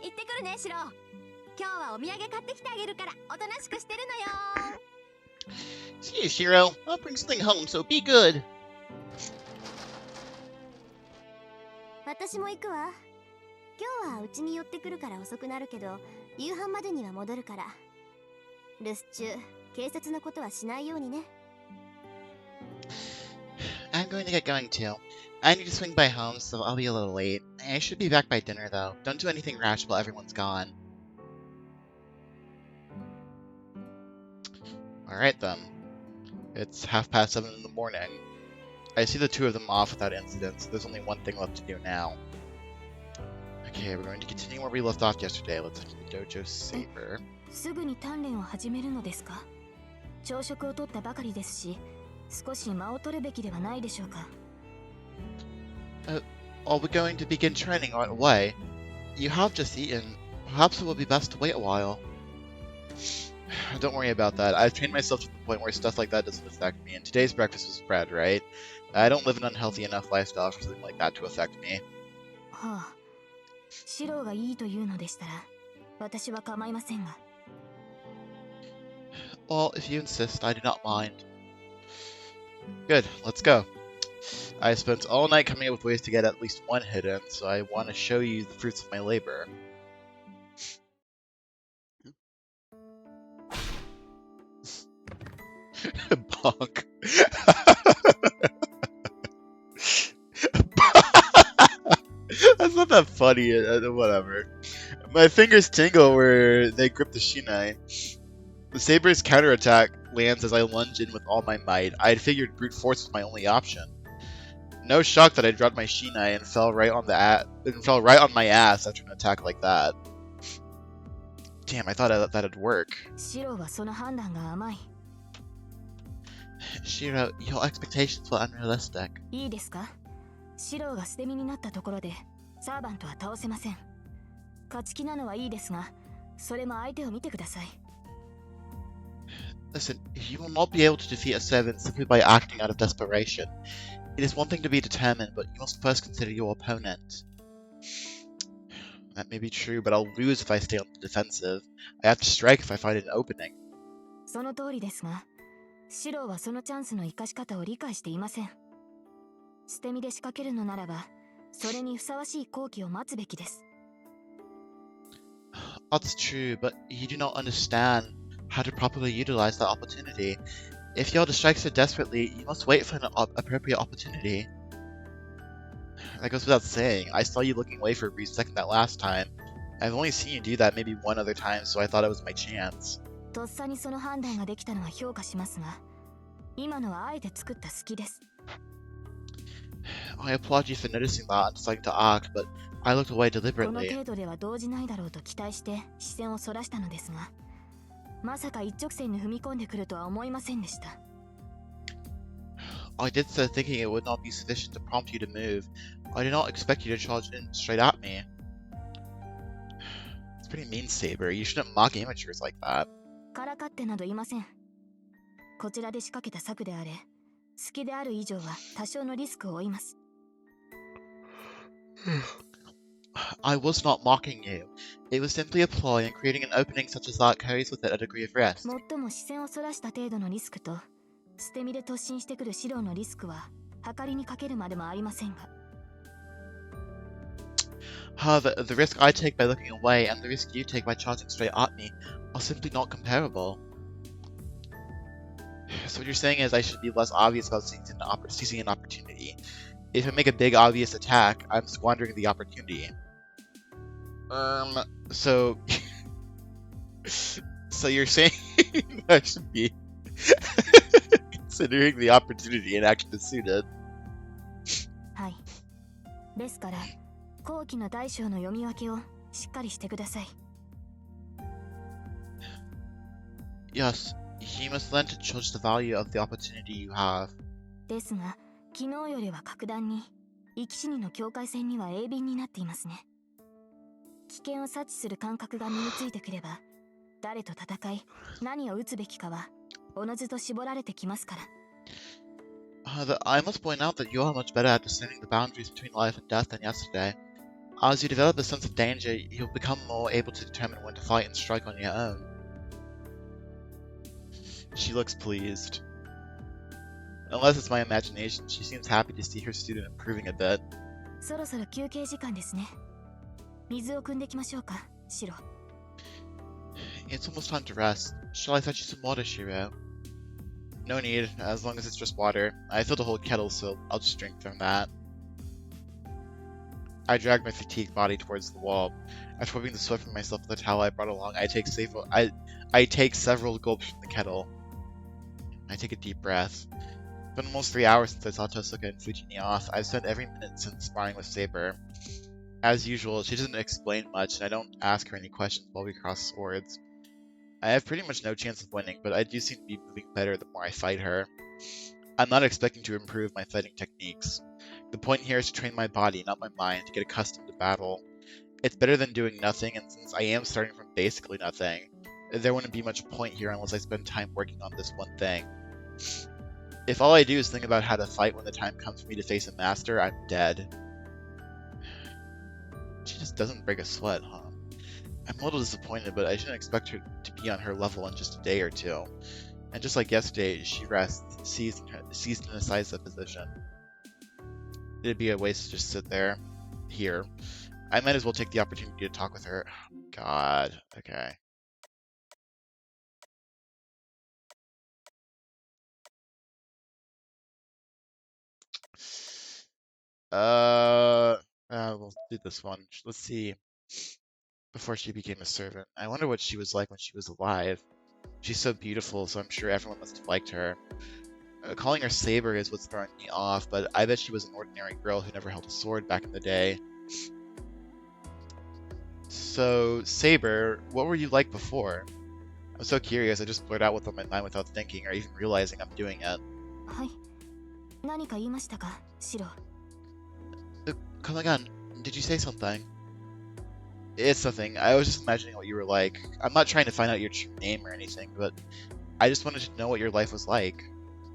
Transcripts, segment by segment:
行ってくるね、シロ。今日はお土産買ってきてあげるから、おとなしくしてるのよ。See you, Shiro. I'll bring something home, so be good. 私も行くわ。今日はうちに寄ってくるから遅くなるけど、夕飯までには戻るから。留守中、警察のことはしないようにね。I'm going to get going too. I need to swing by home, so I'll be a little late. I should be back by dinner, though. Don't do anything rash while everyone's gone. Alright then. It's 7:30 in the morning. I see the two of them off without incident, so there's only one thing left to do now. Okay, we're going to continue where we left off yesterday. Let's head to the dojo saber. すぐに鍛錬を始めるのですか？朝食をとったばかりですし、少し間を取るべきではないでしょうか。Are we going to begin training right away? You have just eaten. Perhaps it will be best to wait a while. Don't worry about that. I've trained myself to the point where stuff like that doesn't affect me, and today's breakfast was bread, right? I don't live an unhealthy enough lifestyle for something like that to affect me. はあ、シロがいいというのでしたら、私は構いませんが。Well, if you insist, I do not mind. Good, let's go. I spent all night coming up with ways to get at least one hidden, so I want to show you the fruits of my labor. Bonk. That's not that funny, whatever. My fingers tingle where they grip the shinai. The saber's counterattack lands as I lunge in with all my might. I had figured brute force was my only option. No shock that I dropped my shinai and fell right on my ass after an attack like that. Damn, I thought that'd work. シロはその判断が甘い。Shiro, your expectations were unrealistic. いいですか？シロが捨て身になったところで、サーバントは倒せません。勝ち気なのはいいですが、それも相手を見てください。Listen, you will not be able to defeat a servant simply by acting out of desperation. It is one thing to be determined, but you must first consider your opponent. That may be true, but I'll lose if I stay on the defensive. I have to strike if I find an opening. その通りですが、シロはそのチャンスの生かし方を理解していません。捨て身で仕掛けるのならば、それにふさわしい好機を待つべきです。That's true, but you do not understand how to properly utilize that opportunity. If you are to strike so desperately, you must wait for an appropriate opportunity. That goes without saying. I saw you looking away for a brief second that last time. I've only seen you do that maybe one other time, so I thought it was my chance. とっさにその判断ができたのは評価しますが、今のはあえて作った隙です。I applaud you for noticing that and deciding to act, but I looked away この deliberately. 程度では動じないだろうと期待して視線をそらしたのですが、まさか一直線に踏み込んでくるとは思いませんでした。I did so thinking it would not be sufficient to prompt you to move. I did not expect you to charge in straight at me. It's pretty mean, Saber. You shouldn't mock amateurs like that. からかってなどいません。こちらで仕掛けた策であれ、好きである以上は多少のリスクを負います。I was not mocking you. It was simply a ploy, and creating an opening such as that carries with it a degree of risk. 最も視線をそらした程度のリスクと、捨て身で突進してくるシロのリスクは、計りにかけるまでもありませんが。However, the risk I take by looking away and the risk you take by charging straight at me are simply not comparable. So what you're saying is I should be less obvious about seizing an opportunity. If I make a big obvious attack, I'm squandering the opportunity. So... so you're saying I should be considering the opportunity and actually pursued it. はい。ですから、後期の大小の読み分けをしっかりしてください。Yes, you must learn to judge the value of the opportunity you have. ですが、昨日よりは格段に、生き死にの境界線には鋭敏になっていますね。危険を察知する感覚が身についてくれば、誰と戦い、何を打つべきかは、おのずと絞られてきますから。I must point out that you are much better at discerning the boundaries between life and death than yesterday. As you develop a sense of danger, you'll become more able to determine when to fight and strike on your own. She looks pleased. Unless it's my imagination, she seems happy to see her student improving a bit. そろそろ休憩時間ですね。水を汲んできましょうか、シロ。It's almost time to rest. Shall I fetch you some water, Shiro? No need, as long as it's just water. I filled a whole kettle, so I'll just drink from that. I drag my fatigued body towards the wall. After wiping the sweat from myself with the towel I brought along, I take several gulps from the kettle. I take a deep breath. It's been almost 3 hours since I saw Tosuka and Fujini off. I've spent every minute since sparring with Saber. As usual, she doesn't explain much, and I don't ask her any questions while we cross swords. I have pretty much no chance of winning, but I do seem to be moving better the more I fight her. I'm not expecting to improve my fighting techniques. The point here is to train my body, not my mind, to get accustomed to battle. It's better than doing nothing, and since I am starting from basically nothing, there wouldn't be much point here unless I spend time working on this one thing. If all I do is think about how to fight when the time comes for me to face a master, I'm dead. She just doesn't break a sweat, huh? I'm a little disappointed, but I shouldn't expect her to be on her level in just a day or two. And just like yesterday, she rests, seized in a side-step position. It'd be a waste to just sit there, here. I might as well take the opportunity to talk with her. God, okay. We'll do this one. Let's see. Before she became a servant. I wonder what she was like when she was alive. She's so beautiful, so I'm sure everyone must have liked her. Calling her Saber is what's throwing me off, but I bet she was an ordinary girl who never held a sword back in the day. So, Saber, what were you like before? I'm so curious, I just blurt out what's on my mind without thinking or even realizing I'm doing it. はい。何か言いましたか、シロ。Come again, did you say something? It's nothing. I was just imagining what you were like. I'm not trying to find out your true name or anything, but I just wanted to know what your life was like.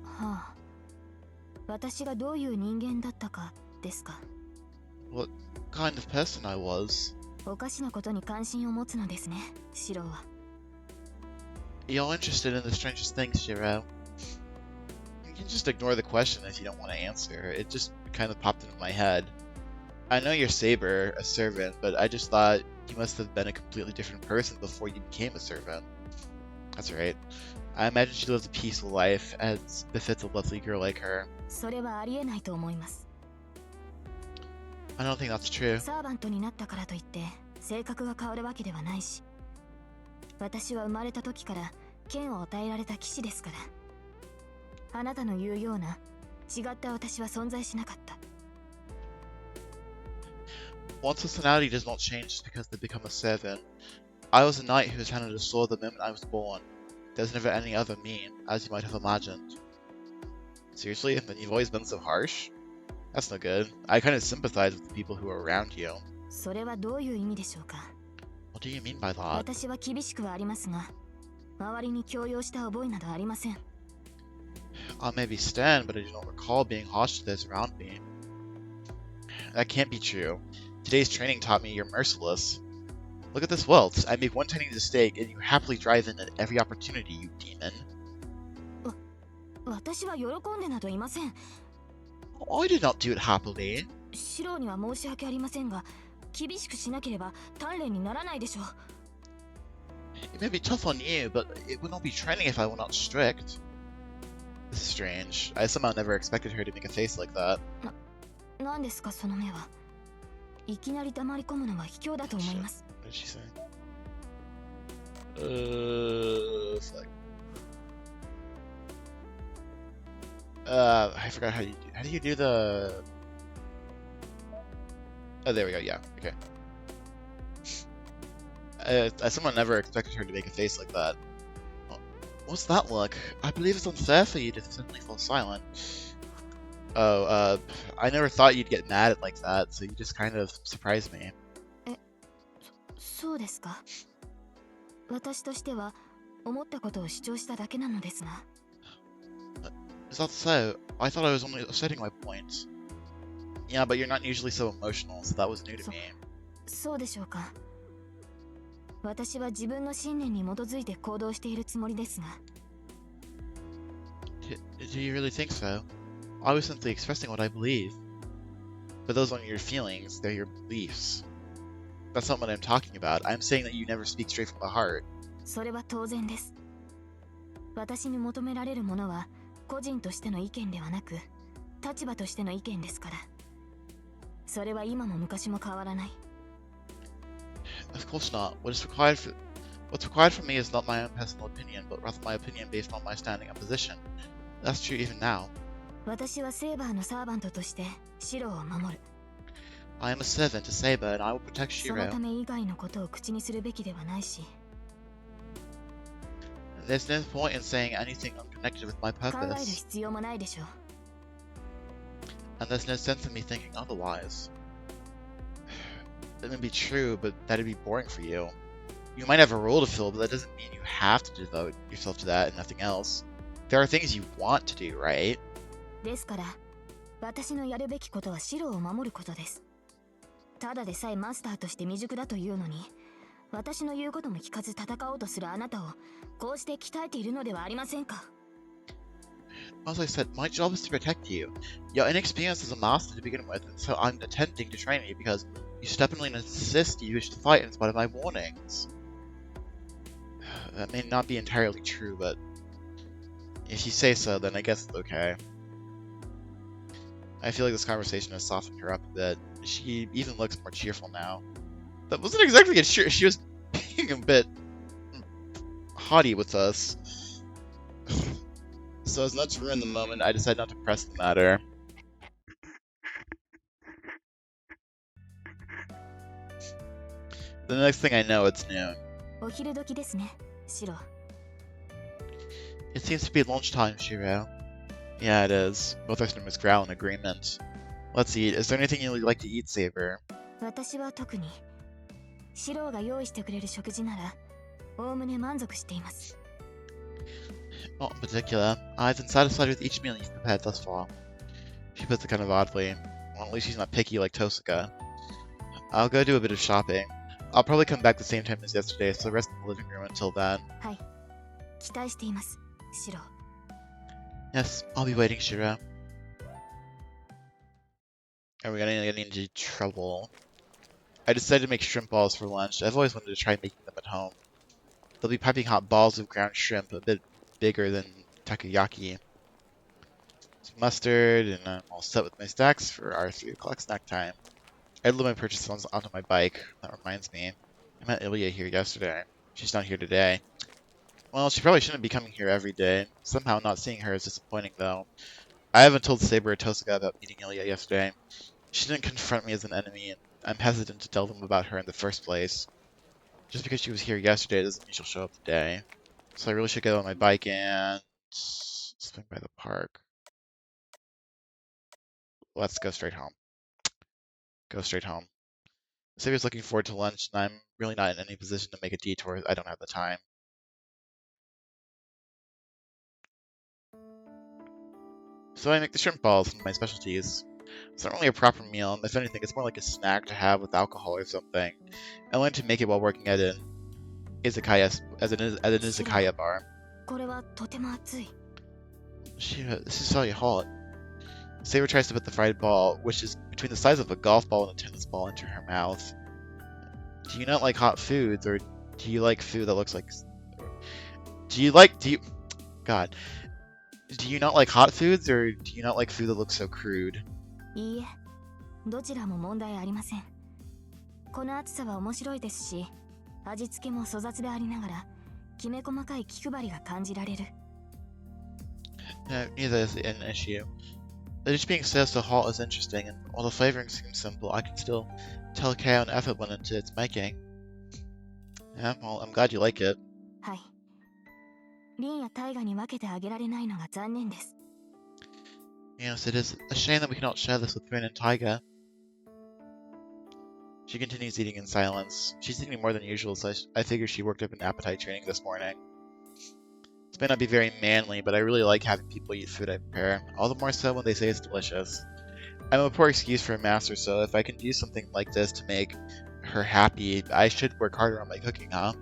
はあ。私がどういう人間だったかですか。What kind of person I was? おかしなことに関心を持つのですね、シロは。You're interested in the strangest things, Shiro. You can just ignore the question if you don't want to answer. It just kind of popped into my head. I know you're Saber, a servant, but I just thought you must have been a completely different person before you became a servant. That's right. I imagine she lives a peaceful life, as befits a lovely girl like her. それはありえないと思います。I don't think that's true. サーバントになったからといって性格が変わるわけではないし、私は生まれた時から剣を与えられた騎士ですから。あなたの言うような違った私は存在しなかった。One's personality does not change just because they become a servant. I was a knight who was handed a sword the moment I was born. There's never any other me, as you might have imagined. Seriously? Then you've always been so harsh? That's no good. I kind of sympathize with the people who are around you. それはどういう意味でしょうか。What do you mean by that? 私は厳しくはありますが、周りに強要した覚えなどありません。I may be stern, but I do not recall being harsh to those around me. That can't be true. Today's training taught me you're merciless. Look at this welt. I make one tiny mistake, and you happily drive in at every opportunity, you demon. 私は喜んでなどいません。I did not do it happily. シロには申し訳ありませんが、厳しくしなければ鍛錬にならないでしょう。It may be tough on you, but it would not be training if I were not strict. This is strange. I somehow never expected her to make a face like that. 何ですかその目は。いきなり黙り込むのは卑怯だと思います。What did she say? Fuck. I forgot how do you do the... Oh, there we go, yeah, okay. Someone never expected her to make a face like that. What's that look? I believe it's unfair for you to suddenly fall silent. Oh, I never thought you'd get mad at like that, so you just kind of surprised me. そうですか。私としては思ったことを主張しただけなのですが。Is that so? I thought I was only asserting my point. Yeah, but you're not usually so emotional, so that was new to me. そうでしょうか。私は自分の信念に基づいて行動しているつもりですが。Do you really think so? I was simply expressing what I believe. But those aren't your feelings, they're your beliefs. That's not what I'm talking about. I'm saying that you never speak straight from the heart. それは当然です。私に求められるものは個人としての意見ではなく立場としての意見ですから。それは今も昔も変わらない。Of course not. What's required from me is not my own personal opinion, but rather my opinion based on my standing and position. That's true even now. 私はセーバーのサーバントとしてシロを守る。I am a servant to Saber, and I will protect その Shiro. ため以外のことを口にするべきではないし。There's no point in saying anything unconnected with my 考える purpose, 必要もないでしょう。 and there's no sense in me thinking otherwise. That may be true, but that'd be boring for you. You might have a role to fill, but that doesn't mean you have to devote yourself to that and nothing else. There are things you want to do, right? ですから私のやるべきことはシロを守ることです。ただでさえマスターとして未熟だというのに、私の言うことも聞かず戦おうとするあなたをこうして鍛えているのではありませんか。 As I said, my job is to protect you. You're inexperienced as a master to begin with, and so I'm attempting to train you because you stubbornly insist you wish to fight in spite of my warnings. That may not be entirely true, but if you say so, then I guess it's okay. I feel like this conversation has softened her up a bit. She even looks more cheerful now. That wasn't exactly a cheer. She was being a bit haughty with us. So as not to ruin the moment, I decided not to press the matter. The next thing I know, it's noon. お昼時ですね、シロ。 It seems to be lunchtime, Shiro. Yeah, it is. Both our stomachs growl in agreement. Let's eat. Is there anything you'd like to eat, Saber? 私は特にシロが用意してくれる食事ならおおむね満足しています。 Not in particular. I've been satisfied with each meal you've prepared thus far. She puts it kind of oddly. Well, at least she's not picky like Tosaka. I'll go do a bit of shopping. I'll probably come back the same time as yesterday, so rest in the living room until then. はい、期待しています、シロ。 Yes, I'll be waiting, Shiro. Are we gonna get into trouble? I decided to make shrimp balls for lunch. I've always wanted to try making them at home. They'll be piping hot balls of ground shrimp, a bit bigger than takoyaki. Some mustard, and I'm all set with my stacks for our 3 o'clock snack time. I load my purchases onto my bike. That reminds me. I met Ilya here yesterday. She's not here today. Well, she probably shouldn't be coming here every day. Somehow not seeing her is disappointing, though. I haven't told Saber or Tosaka about meeting Ilya yesterday. She didn't confront me as an enemy, and I'm hesitant to tell them about her in the first place. Just because she was here yesterday doesn't mean she'll show up today. So I really should get on my bike and swing by the park. Let's go straight home. Go straight home. Saber's looking forward to lunch, and I'm really not in any position to make a detour. I don't have the time. So I make the shrimp balls, one of my specialties. It's not really a proper meal. If anything, it's more like a snack to have with alcohol or something. I learned to make it while working at an izakaya, at an izakaya bar. これはとても熱い。 Shit, this is really hot. Saber tries to put the fried ball, which is between the size of a golf ball and a tennis ball, into her mouth. Do you not like hot foods, or do you like food that looks like... God. Do you not like hot foods, or do you not like food that looks so crude? いいえ、どちらも問題ありません。この暑さは面白いですし、味付けも粗雑でありながら、きめ細かい気配りが感じられる。 No, neither is an issue. The dish being served so hot is interesting, and while the flavoring seems simple, I can still tell care and effort went into its making. Yeah, well, I'm glad you like it. はい。リンやタイガに分けてあげられないのが残念です。 Yes, it is a shame that we cannot share this with Rin and Tiger. She continues eating in silence. She's eating more than usual, so I figure she worked up an appetite training this morning. This may not be very manly, but I really like having people eat food I prepare, all the more so when they say it's delicious. I'm a poor excuse for a master, so if I can do something like this to make her happy. I should work harder on my cooking, huh?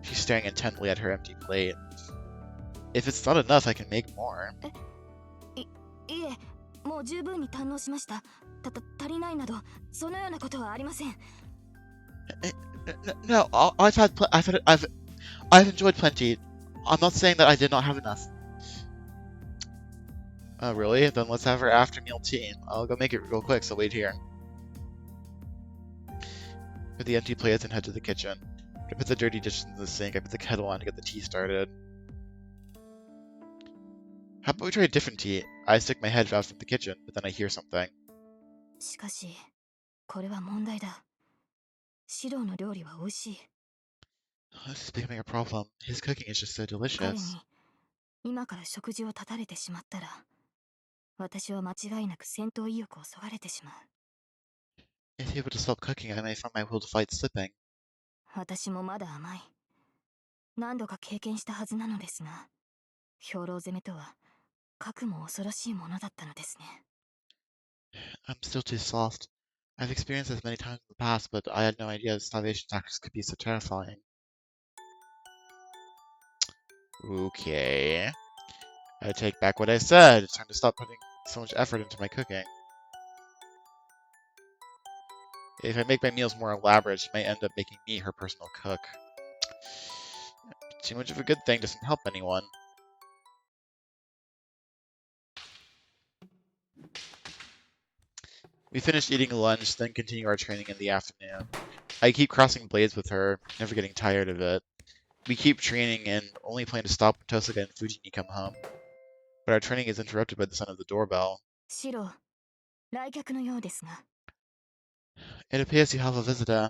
She's staring intently at her empty plate. If it's not enough, I can make more. いえ、もう十分に堪能しました。足りないなど、そのようなことはありません。No, I've enjoyed plenty. I'm not saying that I did not have enough. Oh, really? Then let's have our after meal tea. I'll go make it real quick, so wait here. Put the empty plates and head to the kitchen. I put the dirty dishes in the sink. I put the kettle on to get the tea started. How about we try a different tea? I stick my head out from the kitchen, but then I hear something. しかし、これは問題だ。シロの料理は美味しい。This is becoming a problem. His cooking is just so 彼 delicious. に今から食事を断たれてしまったら、私は間違いなく戦闘意欲をそがれてしまう。If he were to stop cooking, I may find my will to fight slipping. 私もまだ甘い。何度か経験したはずなのですが、兵糧攻めとは、かくも恐ろしいものだったのですね。I'm still too soft. I've experienced this many times in the past, but I had no idea starvation tactics could be so terrifying. Okay. I take back what I said. It's time to stop putting so much effort into my cooking. If I make my meals more elaborate, she might end up making me her personal cook. Too much of a good thing doesn't help anyone. We finish eating lunch, then continue our training in the afternoon. I keep crossing blades with her, never getting tired of it. We keep training and only plan to stop when Tosuga and Fujini come home. But our training is interrupted by the sound of the doorbell. シロ、来客のようですが。It appears you have a visitor.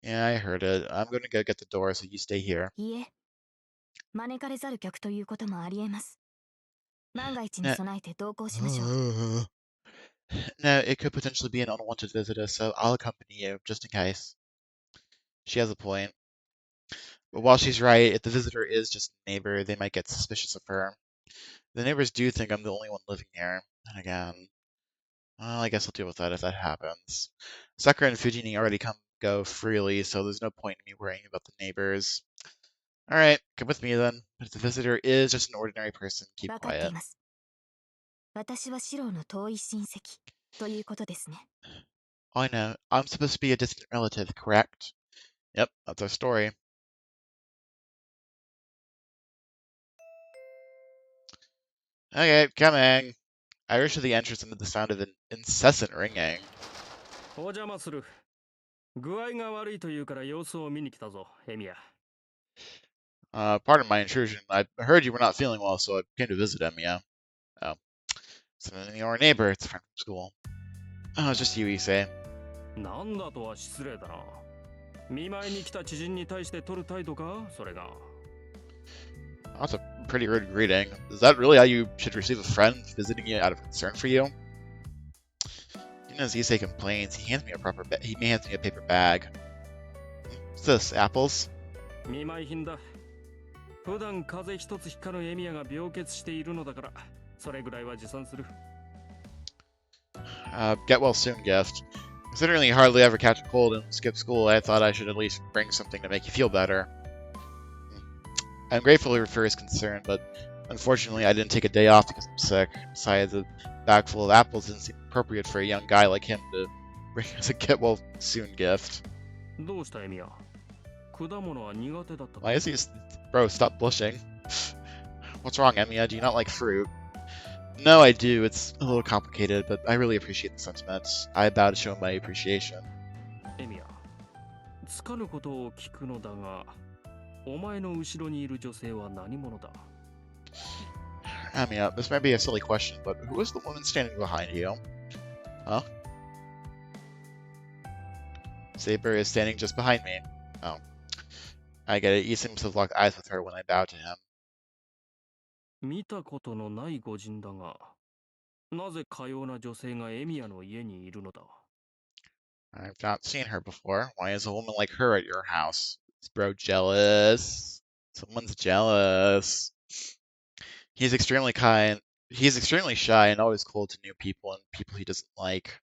Yeah, I heard it. I'm going to go get the door, so you stay here. いえ、招かれざる客ということもありえます。万が一に No, 備えて同行しましょう。no, it could potentially be an unwanted visitor, so I'll accompany you, just in case. She has a point. But while she's right, if the visitor is just a neighbor, they might get suspicious of her. The neighbors do think I'm the only one living here. And again, well, I guess I'll deal with that if that happens. Sakura and Fujini already go freely, so there's no point in me worrying about the neighbors. Alright, come with me then. But if the visitor is just an ordinary person, keep 分かってい quiet. ます。私はシロの遠い親戚ということですね。Oh, I know. I'm supposed to be a distant relative, correct? Yep, that's our story. Okay, coming. I rush to the entrance amid the sound of an incessant ringing. お邪魔する。具合が悪いというから様子を見に来たぞ、エミヤ。Pardon my intrusion. I heard you were not feeling well, so I came to visit Emiya. Oh. It's your neighbor. It's a friend from school. Oh, it's just you, Issei. なんだとは失礼だな。見舞いに来た知人に対して取る態度か、それが。That's a pretty rude greeting. Is that really how you should receive a friend visiting you out of concern for you? Even as Issei complains, he hands me a paper bag. What's this? Apples? 見舞い品だ。普段風邪一つひかぬエミヤが病欠しているのだから、それぐらいは持参する。Get well soon gift. Considering you hardly ever catch a cold and skip school, I thought I should at least bring something to make you feel better. I'm grateful for his concern, but unfortunately I didn't take a day off because I'm sick. Besides, a bag full of apples didn't seem appropriate for a young guy like him to bring as a get well soon gift. どうしたエミヤ？果物は苦手だったか。 Why is he... Bro, stop blushing. What's wrong, Emiya? Do you not like fruit? No, I do. It's a little complicated, but I really appreciate the sentiments. I bow to show my appreciation. エミヤ、つかぬことを聞くのだが、お前の後ろにいる女性は何者だ？ Emiya, this might be a silly question, but who is the woman standing behind you? Huh? Saber is standing just behind me. Oh. I get it. He seems to have locked eyes with her when I bow to him. 見たことのない御人だが、なぜかような女性がエミヤの家にいるのだ？ I've not seen her before. Why is a woman like her at your house? Is bro jealous? Someone's jealous. He's extremely kind. He's extremely shy and always cold to new people and people he doesn't like.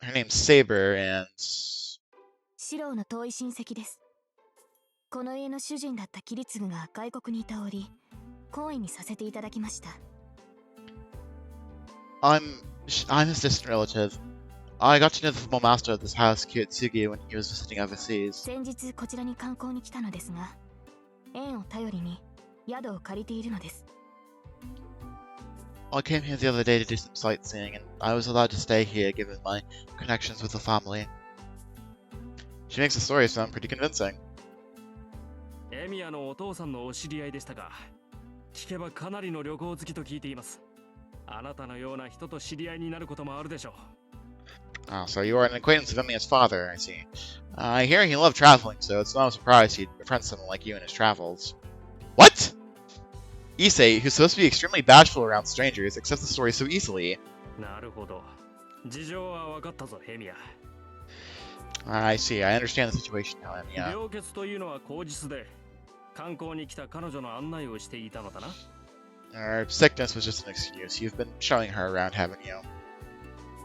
Her name's Saber, and 四郎の遠い親戚です。この家の主人だった桐次が外国にいた折、懇意にさせていただきました。I'm his distant relative. I got to know the former master of this house, Kitsugi, when he was visiting overseas. 先日こちらに観光に来たのですが、縁を頼りに宿を借りているのです。I came here the other day to do some sightseeing, and I was allowed to stay here given my connections with the family. She makes the story sound pretty convincing. エミヤのお父さんのお知り合いでしたか。聞けばかなりの旅行好きと聞いています。あなたのような人と知り合いになることもあるでしょう。Oh, so you are an acquaintance of Emiya's father, I see. I hear he loved traveling, so it's not a surprise he'd befriend someone like you in his travels. What? Issei, who's supposed to be extremely bashful around strangers, accepts the story so easily. なるほど。事情は分かったぞ、エミヤ。I see. I understand the situation now, Emiya. 病欠というのは口実で、観光に来た彼女の案内をしていたのだな。Her sickness was just an excuse. You've been showing her around, haven't you?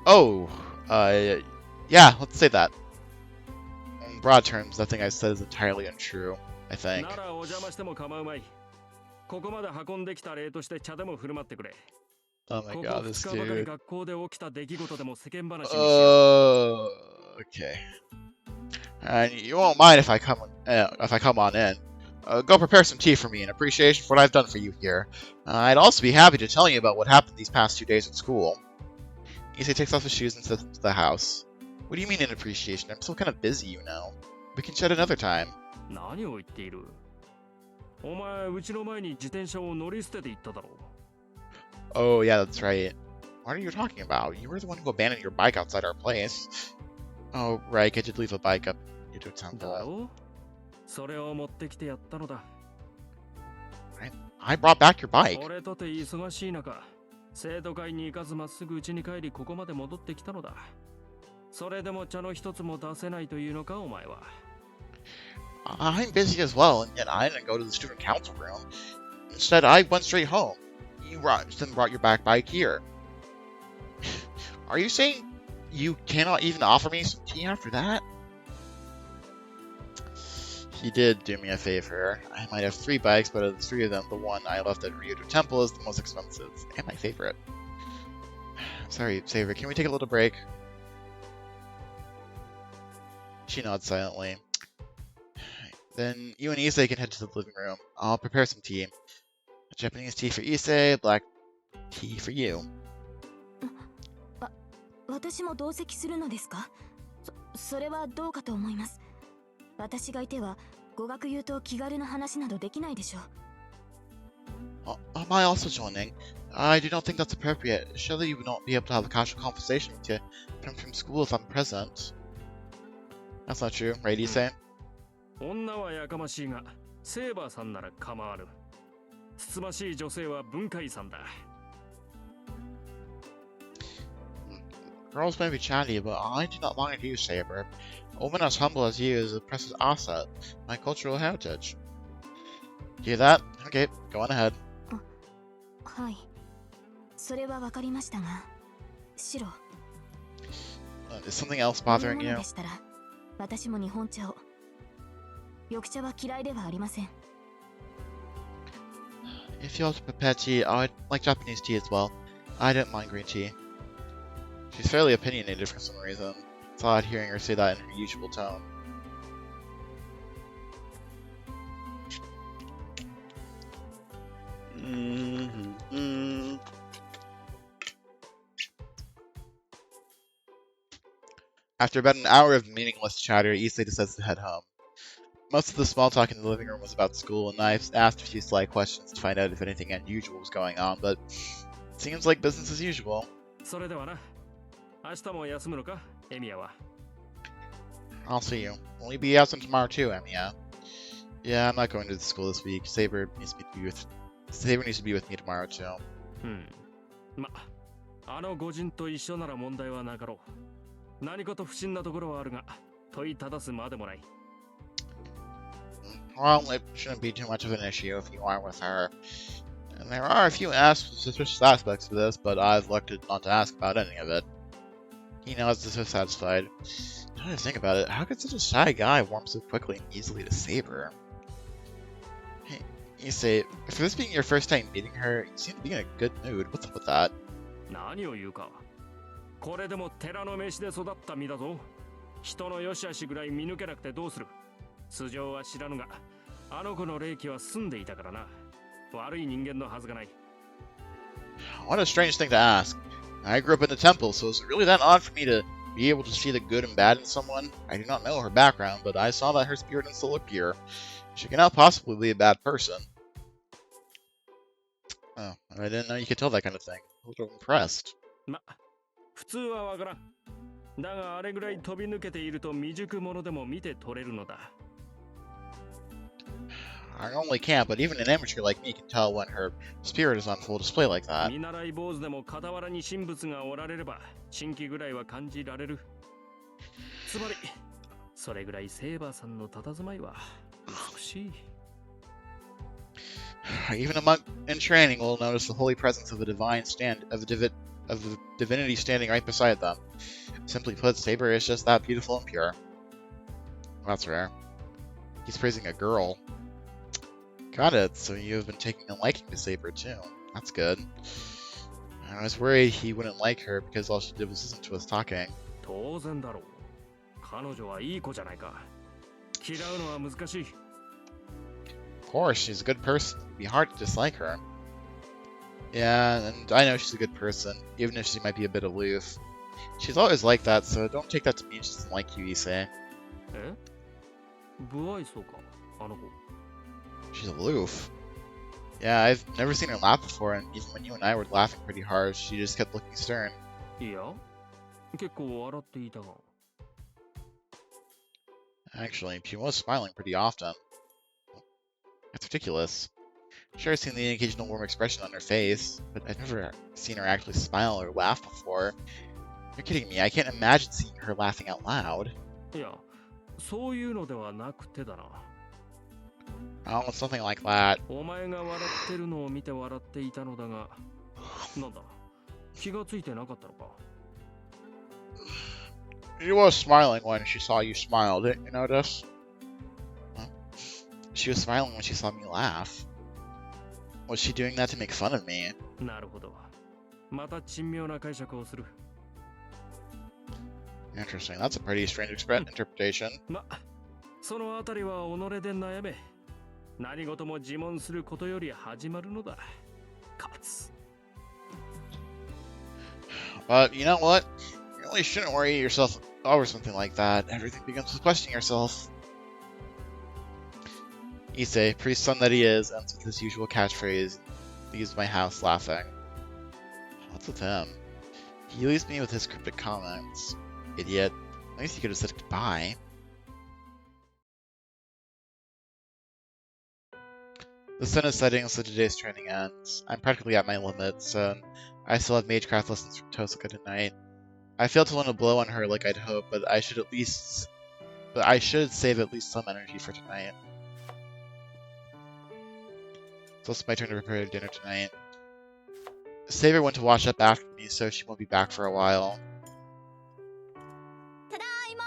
Oh, yeah, let's say that. In broad terms, nothing I said is entirely untrue, I think. ならお邪魔しても構うまい。ここまで運んできた礼として茶でも振る舞ってくれ。Oh my こ god, こ this 2日ばかり dude. 学校で起きた出来事でも世間話にしよう。Okay. And you won't mind if I come on in. Go prepare some tea for me in appreciation for what I've done for you here. I'd also be happy to tell you about what happened these past 2 days at school. Issei takes off his shoes and steps into the house. What do you mean in appreciation? I'm still kind of busy, you know. We can chat another time. 何を言っている？お前、うちの前に自転車を乗り捨てて行っただろう。Oh, yeah, that's right. What are you talking about? You were the one who abandoned your bike outside our place. Oh, right, I did leave a bike up into a だ temple. ろ？それを持ってきてやったのだ。I brought back your bike. 俺とて忙しい中、生徒会に行かずまっすぐ家に帰りここまで戻ってきたのだ。それでも茶の一つも出せないというのか、お前は。I'm busy as well, and yet I didn't go to the student council room. Instead, I went straight home. You brought your back bike here. Are you saying you cannot even offer me some tea after that? He did do me a favor. I might have 3 bikes, but of the 3 of them, the one I left at Ryudo Temple is the most expensive, and my favorite. Sorry, Saber, can we take a little break? She nods silently. Then you and Issei can head to the living room. I'll prepare some tea. Japanese tea for Issei, black tea for you. 私も同席するのですか？それはどうかと思います。私がいては語学友と気軽な話などできないでしょう。Am I also joining? I do not think that's appropriate. Surely you would not be able to have a casual conversation with your friend from school if I'm present. That's not true, right, Issei? 女はやかましいが、セーバーさんなら構わぬ。つつましい女性は文化遺産だ。Girls may be chatty, but I do not mind you, Saber. A woman as humble as you is a precious asset, my cultural heritage. Hear that? Okay, go on ahead. はい。それはわかりましたが、シロ。Is something else bothering 飲み you? 物でしたら、私も日本茶を。緑茶は嫌いではありません。If you have to prepare tea, I'd like Japanese tea as well. I don't mind green tea. She's fairly opinionated for some reason. It's odd hearing her say that in her usual tone. After about an hour of meaningless chatter, Issei decides to head home. Most of the small talk in the living room was about school, and I asked a few sly questions to find out if anything unusual was going on, but it seems like business as usual. それではな。明日も休むのか、エミヤは。I'll see you. Will you be absent tomorrow too, Emiya? Yeah, I'm not going to the school this week. Saber needs to be with me tomorrow too. ま、あの御人と一緒なら問題はなかろう。何かと不審なところはあるが、問いただすまでもない。Well, it shouldn't be too much of an issue if you are with her. And there are a few suspicious aspects to this, but I've elected not to ask about any of it. He nods, so satisfied. Now that I think about it, how could such a shy guy warm so quickly and easily to Saber? Hey, you say, for this being your first time meeting her, you seem to be in a good mood. What's up with that? 何を言うか。これでも寺の飯で育った身だぞ。人の良し悪しぐらい見抜けなくてどうする。素性は知らぬが、あの子の霊気は澄んでいたからな。悪い人間のはずがない。What a strange thing to ask. I grew up in the temple, so is it really that odd for me to be able to see the good and bad in someone? I do not know her background, but I saw that her spirit and soul are pure. She cannot possibly be a bad person. Oh, I didn't know you could tell that kind of thing. A little impressed. ま、普通はわからん。だがあれぐらい飛び抜けていると未熟者でも見て取れるのだ。I only can, but even an amateur like me can tell when her spirit is on full display like that. 見習い坊主でも傍らに神仏がおられれば、新規ぐらいは感じられる。つまり、それぐらいセーバーさんの佇まいは美しい。Even a monk in training will notice the holy presence of a divinity standing right beside them. Simply put, Saber is just that beautiful and pure. That's rare. He's praising a girl. Got it, so you have been taking a liking to Saber too. That's good. I was worried he wouldn't like her because all she did was listen to us talking. 当然だろう。彼女はいい子じゃないか。嫌うのは難しい。Of course, she's a good person. It'd be hard to dislike her. Yeah, and I know she's a good person, even if she might be a bit aloof. She's always like that, so don't take that to mean she doesn't like you, Issei. え？不愛想か、あの子。She's aloof. Yeah, I've never seen her laugh before, and even when you and I were laughing pretty hard, she just kept looking stern. いや、結構笑っていたが。Actually, she was smiling pretty often. That's ridiculous. Sure, I've seen the occasional warm expression on her face, but I've never seen her actually smile or laugh before. You're kidding me, I can't imagine seeing her laughing out loud. いや、そういうのではなくてだな。Oh, it's something like that. お前が笑ってるのを見て笑っていたのだが、なんだ、気がついてなかったのか。She was smiling when she saw you smile, didn't you notice? Huh? She was smiling when she saw me laugh. Was she doing that to make fun of me? なるほど。また珍妙な解釈をする。Interesting. That's a pretty strange interpretation. ま、そのあたりは己で悩め。何事も自問することより始まるのだ。カツ。But you know what? You really shouldn't worry yourself over something like that. Everything begins with questioning yourself. Issei, priest son that he is, ends with his usual catchphrase, leaves my house laughing. What's with him? He leaves me with his cryptic comments. Idiot. At least he could have said goodbye. The sun is setting, so today's training ends. I'm practically at my limit, so I still have magecraft lessons from Tosaka tonight. I failed to land a blow on her like I'd hoped, but I should save at least some energy for tonight. It's also my turn to prepare dinner tonight. Saber went to wash up after me, so she won't be back for a while. ただいま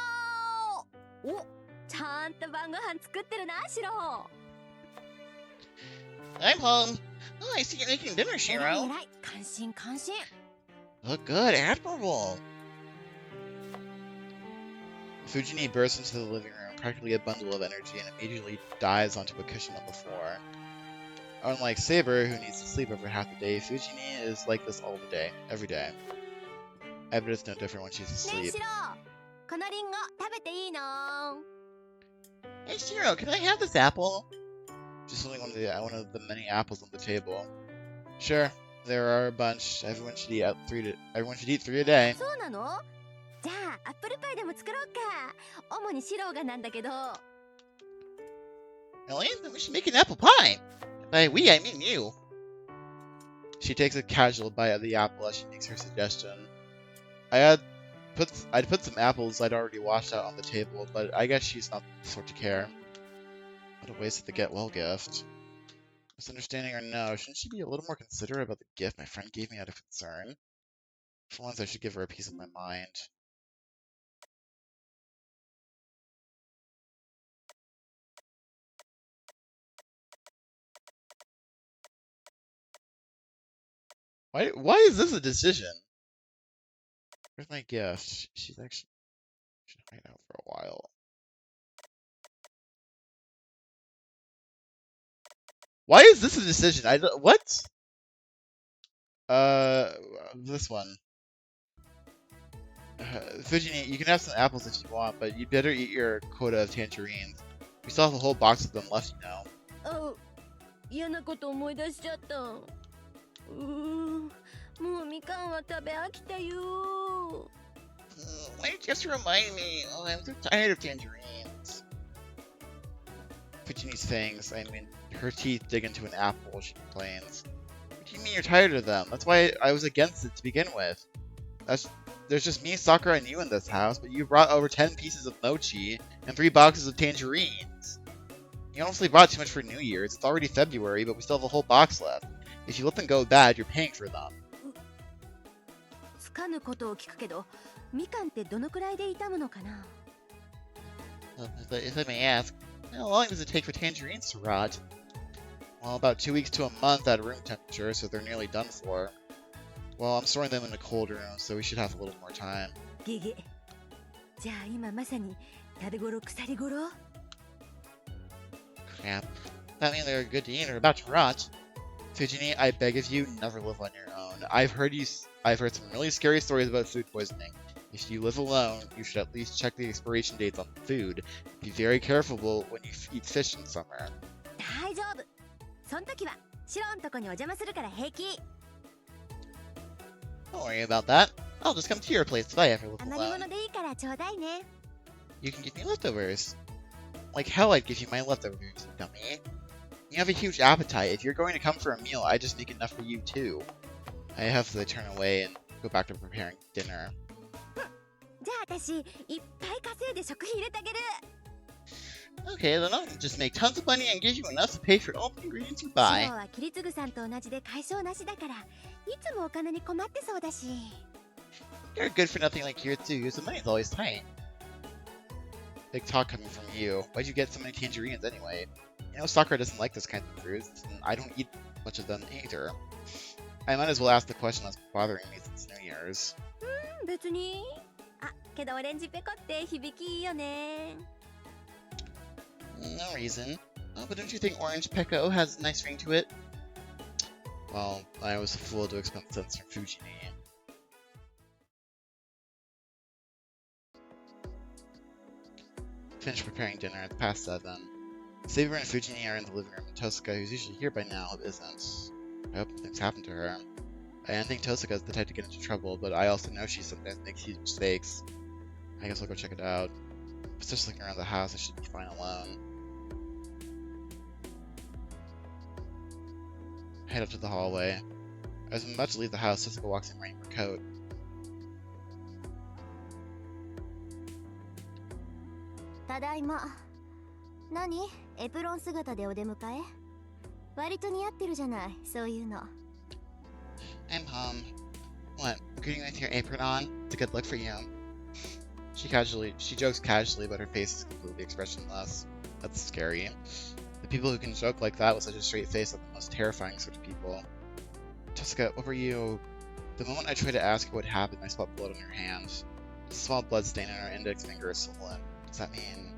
ー。お、ちゃんと晩ご飯作ってるな、シロ。 I'm home. Oh, I see you're making dinner, えら Shiro. いえらい、感心感心。 Look good, admirable. Fujini bursts into the living room, practically a bundle of energy, and immediately dives onto a cushion on the floor. Unlike Saber, who needs to sleep over half the day, Fujini is like this all the day, every day. I bet it's no different when she's ねえ asleep. シロ、このリンゴ食べていいの？ Hey Shiro, can I have this apple? Just holding one of the many apples on the table. Sure, there are a bunch. Everyone should eat 3 a day. そうなの？じゃあアップルパイでも作ろうか。主にシロがなんだけど。 Really? Then we should make an apple pie. By we, I mean you. She takes a casual bite of the apple as she makes her suggestion. I'd put some apples I'd already washed out on the table, but I guess she's not the sort to care. What a waste of the get well gift. Misunderstanding or no, shouldn't she be a little more considerate about the gift my friend gave me out of concern? For once, I should give her a piece of my mind. Why is this a decision? Where's my gift? She's actually should hide out for a while. Why is this a decision? I don't, what? This one. Fujini, you can have some apples if you want, but you better eat your quota of tangerines. We still have a whole box of them left, you know. あ、嫌なこと思い出しちゃった。もうみかんは食べ飽きたよ。Why don't you just remind me? Oh, I'm so tired of tangerines. Fujini's fangs, I mean, her teeth dig into an apple, she complains. What do you mean you're tired of them? That's why I was against it to begin with. There's just me, Sakura, and you in this house, but you brought over 10 pieces of mochi and 3 boxes of tangerines. You honestly brought too much for New Year's. It's already February, but we still have a whole box left. If you let them go bad, you're paying for them. つかぬことを聞くけど、みかんってどのくらいで傷むのかな。If I may ask, how long does it take for tangerines to rot? Well, about 2 weeks to a month at room temperature, so they're nearly done for. Well, I'm storing them in a cold room, so we should have a little more time. ゲゲ。じゃあ今まさに食べ頃腐り頃。Crap. That means they're good to eat or about to rot. Fujini, I beg of you, never live on your own. I've heard some really scary stories about food poisoning. If you live alone, you should at least check the expiration dates on food. Be very careful when you eat fish in summer. 大丈夫。そん時はシロンとこにお邪魔するから平気。Don't worry about that. I'll just come to your place if I ever live 余り alone. 物でいいからちょうだいね。You can give me leftovers. Like hell I'd give you my leftovers, you dummy. You have a huge appetite. If you're going to come for a meal, I just make enough for you too. I have to turn away and go back to preparing dinner. じゃあ私いっぱい稼いで食費入れてあげる。Okay, then I'll just make tons of money and give you enough to pay for all the ingredients you シロ buy. はキリツグさんと同じで解消なしだから、いつもお金に困ってそうだし。You're a good for nothing like you too, so money's always tight. Big talk coming from you. Why'd you get so many tangerines anyway? You know Sakura doesn't like this kind of fruits, and I don't eat much of them either. I might as well ask the question that's bothering me since New Year's. 別に。あ、けどオレンジペコって響きいいよね。No reason. Oh, but don't you think Orange Peko has a nice ring to it? Well, I was a fool to expect sense from Fujini. Finished preparing dinner at past 7. Saber and Fujini are in the living room, and Tosuka, who's usually here by now, isn't. I hope nothing's happened to her. I don't think Tosuka is the type to get into trouble, but I also know she sometimes makes huge mistakes. I guess I'll go check it out. If it's just looking around the house, I should be fine alone. Head up to the hallway. I was about to leave the house, Tosuka walks in wearing her coat. ただいま。何？エプロン姿でお出迎え？割と似合ってるじゃない、そういうの。I'm home. What? Greeting with your apron on? It's a good look for you. She jokes casually, but her face is completely expressionless. That's scary. The people who can joke like that with such a straight face are the most terrifying sort of people. Tosuka, what were you? The moment I tried to ask her what happened, I spot blood on her hand. A small blood stain on her index finger is swollen. What does that mean?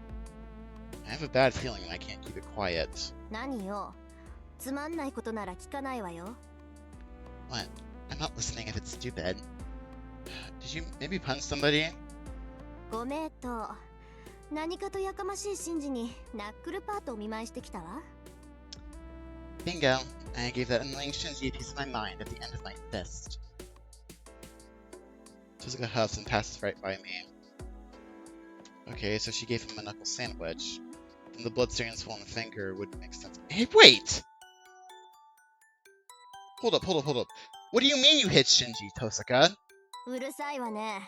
I have a bad feeling and I can't keep it quiet. 何よ。つまんないことなら聞かないわよ。What? I'm not listening if it's stupid. Did you maybe punch somebody? ごめんと。何かとやかましいシンジにナックルパートを見舞いしてきたわ。Bingo. I gave that annoying Shinji a piece of my mind at the end of my fist. Tosuka huffs and passes right by me. Okay, so she gave him a knuckle sandwich. Then the blood-stained swollen finger would make sense. Hey, wait! Hold up. What do you mean you hit Shinji, Tosuka? うるさいわね。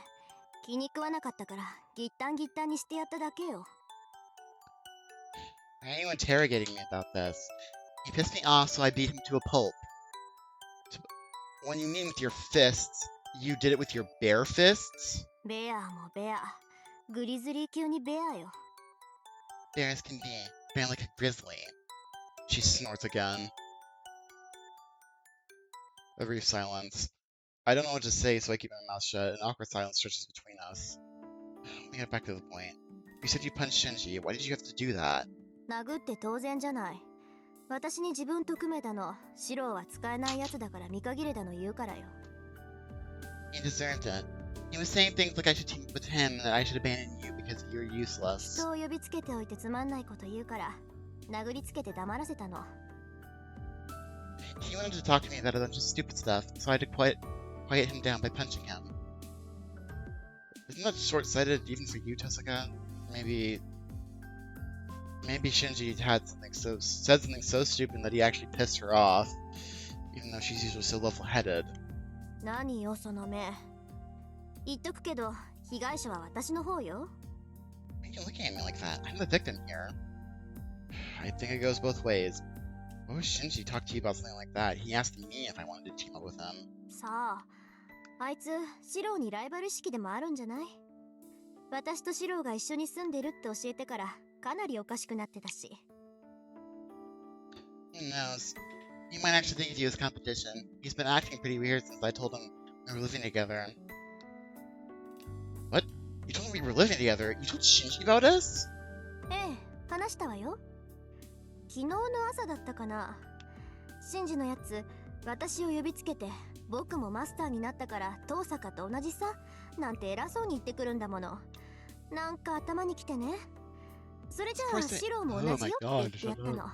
気に食わなかったからギッタンギッタンにしてやっただけよ。Why are you interrogating me about this? He pissed me off, so I beat him to a pulp. When you mean with your fists, you did it with your bare fists? ベアもベア。グリズリー級にベアよ。Bare as can be, bare like a grizzly. She snorts again. A brief silence. I don't know what to say, so I keep my mouth shut. An awkward silence stretches between us. Let me get back to the point. You said you punched Shinji. Why did you have to do that? 殴って当然じゃない。私に自分と組めたの、シローは使えないやつだから見限れたの言うからよ。He deserved it. He was saying things like I should team up with him and that I should abandon you because you're useless. 人を呼びつけておいてつまんないこと言うから、殴りつけて黙らせたの。He wanted to talk to me about a bunch of stupid stuff, so I had to quiet him down by punching him. Isn't that short-sighted even for you, Tasuka? Maybe Shinji said something so stupid that he actually pissed her off, even though she's usually so level-headed. 何よその目。言っとくけど、被害者は私の方よ。Why are you looking at me like that? I'm the victim here. I think it goes both ways. Why would Shinji talk to you about something like that? He asked me if I wanted to team up with him. さあ、あいつ、シローにライバル意識でもあるんじゃない？私とシローが一緒に住んでるって教えてから、かなりおかしくなってたし。Who knows? You might actually think of you as competition. He's been acting pretty weird since I told him we were living together. What? You told him we were living together? You told Shinji about us? ええ、話したわよ。昨日の朝だったかな。シンジのやつ、私を呼びつけて、僕もマスターになったから遠坂と同じさ、なんて偉そうに言ってくるんだもの。なんか頭にきてね。それじゃあシローも同じよって言ってやったの。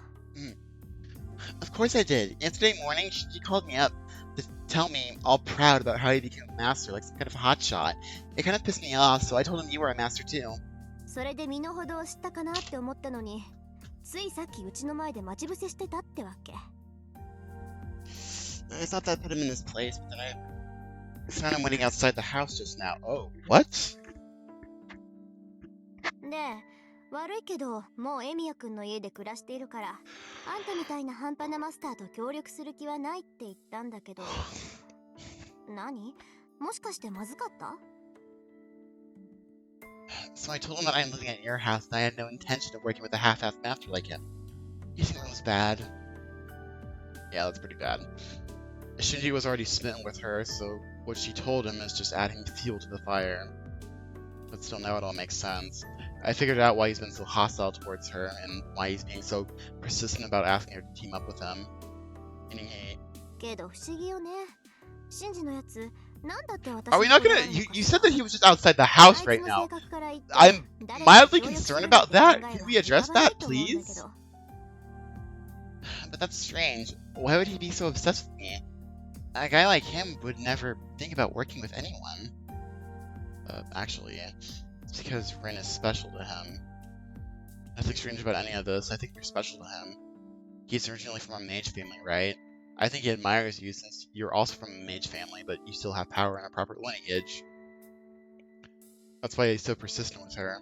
Of course I did. Yesterday morning, Shinji called me up to tell me all proud about how he became a master, like some kind of hotshot. It kind of pissed me off, so I told him you were a master too. それで身の程を知ったかなって思ったのに、ついさっきうちの前で待ち伏せしてたってわけ。I thought that put him in his place, but then I found him waiting outside the house just now. Oh, what? で、悪いけど、もうエミヤくんの家で暮らしているから、あんたみたいな半端なマスターと協力する気はないって言ったんだけど。何？もしかしてまずかった？ So I told him that I'm living at your house and I had no intention of working with a half-assed master like him. You think that was bad? Yeah, that's pretty bad. Shinji was already smitten with her, so what she told him is just adding fuel to the fire. But still, now it all makes sense. I figured out why he's been so hostile towards her, and why he's being so persistent about asking her to team up with him. Anyway, けど不思議よね。シンジのやつ、なんだって私 are we not gonna? You said that he was just outside the house right now. I'm mildly concerned about that. Can we address that, please? But that's strange. Why would he be so obsessed with me? A guy like him would never think about working with anyone. Actually, it's because Rin is special to him. Nothing strange about any of this. I think you're special to him. He's originally from a mage family, right? I think he admires you since you're also from a mage family, but you still have power and a proper lineage. That's why he's so persistent with her.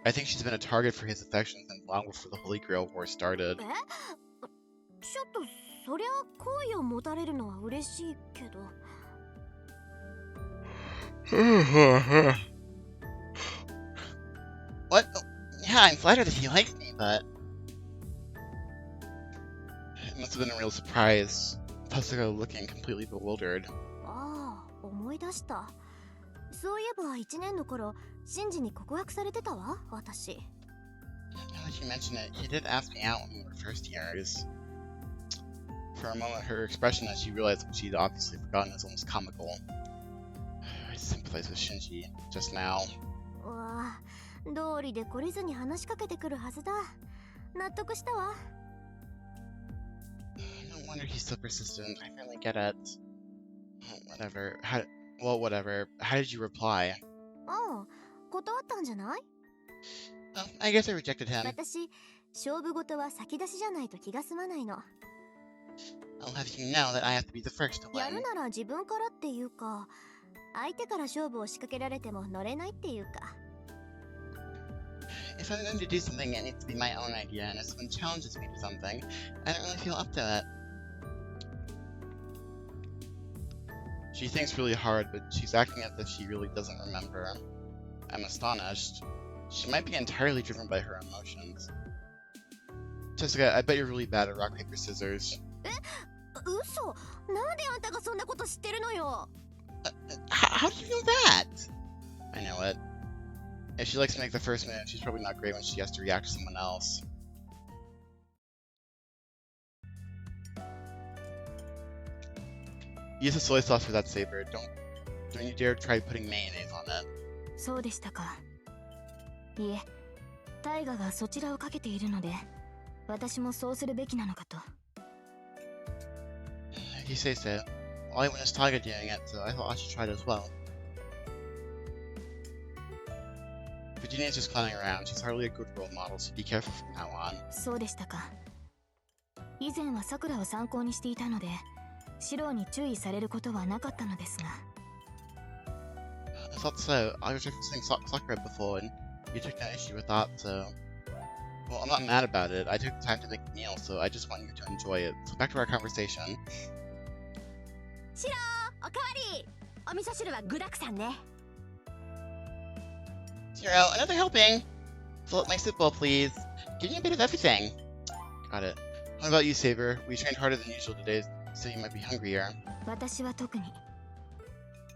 I think she's been a target for his affections since long before the Holy Grail War started. ちょっとそりゃ好意を持たれるのは嬉しいけど。What? Yeah, I'm flattered that he likes me, but it must have been a real surprise. Tasuka looking completely bewildered. ああ、思い出した。そういえば1年の頃、シンジに告白されてたわ、私。Now that you mention it, he did ask me out when we were first years. For a moment, her expression as she realized what she'd obviously forgotten is almost comical. I sympathize with Shinji just now. わあ、道理で懲りずに話しかけてくるはずだ。納得したわ。No wonder he's so persistent. I finally get it. Whatever. Whatever. How did you reply? ああ、断ったんじゃない？ Well, I guess I rejected him. 私、勝負事は先出しじゃないと気が済まないの。I'll have you know that I have to be the first to やる win. なら自分からっていうか、相手から勝負を仕掛けられても乗れないっていうか。If I'm going to do something, it needs to be my own idea, and if someone challenges me to something, I don't really feel up to it. She thinks really hard, but she's acting as if she really doesn't remember. I'm astonished. She might be entirely driven by her emotions. Jessica, I bet you're really bad at rock, paper, scissors. 嘘嘘。なんであんたがそんなこと知ってるのよ。How do you know that? I know it. If she likes to make the first move, she's probably not great when she has to react to someone else. Use the soy sauce for that, Saber. Don't you dare try putting mayonnaise on it. そうでしたか。いえ、タイガがそちらをかけているので、私もそうするべきなのかと。If you say so. All I witnessed Tiger doing it, so I thought I should try it as well. Virginia's just clowning around. She's hardly a good role model, so be careful from now on. そうでしたか。以前は桜を参考にしていたので、シローに注意されることはなかったのですが。I thought so. I was referencing Sakura before, and you took no issue with that, so... Well, I'm not mad about it. I took the time to make the meal, so I just want you to enjoy it. So back to our conversation. シロー、おかわり。お味噌汁は具沢山ね。Zero, another helping! Fill up my soup bowl, please. Give me a bit of everything. Got it. What about you, Saber? We trained harder than usual today, so you might be hungrier. 私は特に。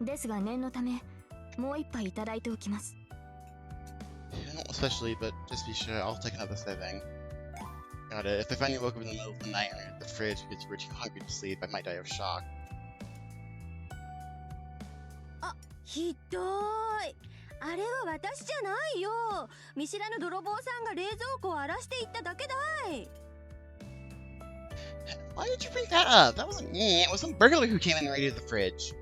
ですが念のため、もう一杯いただいておきます。Not especially, but just be sure, I'll take another serving. Got it. If I find you woke up in the middle of the night and you're at the fridge because you were too hungry to sleep, I might die of shock. ひどい。あれは私じゃないよ。見知らぬ泥棒さんが冷蔵庫を荒らしていっただけだい。Why did you bring that up? That wasn't me. It was some burglar who came in and raided the fridge.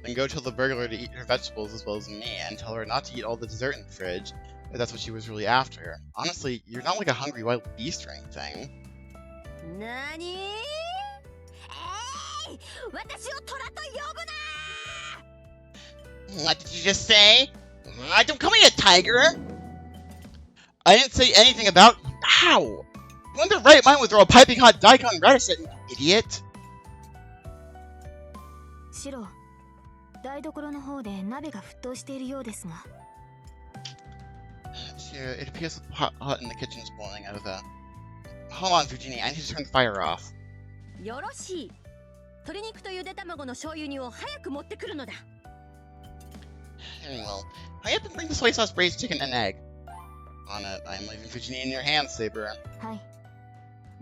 Then go tell the burglar to eat her vegetables as well as me, and tell her not to eat all the dessert in the fridge, if that's what she was really after. Honestly, you're not like a hungry wild beast or anything. なにー？私を虎と呼ぶなー！ What did you just say? Don't call me a tiger! I didn't say anything about... Ow! You in the right mind would throw a piping hot daikon radish at me, you idiot! シロー、台所の方で鍋が沸騰しているようですが。Sure, it appears hot in the kitchen is boiling out of that. Hold on, Virginia, I need to turn the fire off. よろしい。鶏肉とゆで卵の醤油煮を早く持ってくるのだ。Very well. Hurry up and bring the soy sauce braised chicken and egg. On it, I'm leaving Virginia in your hands, Saber. はい。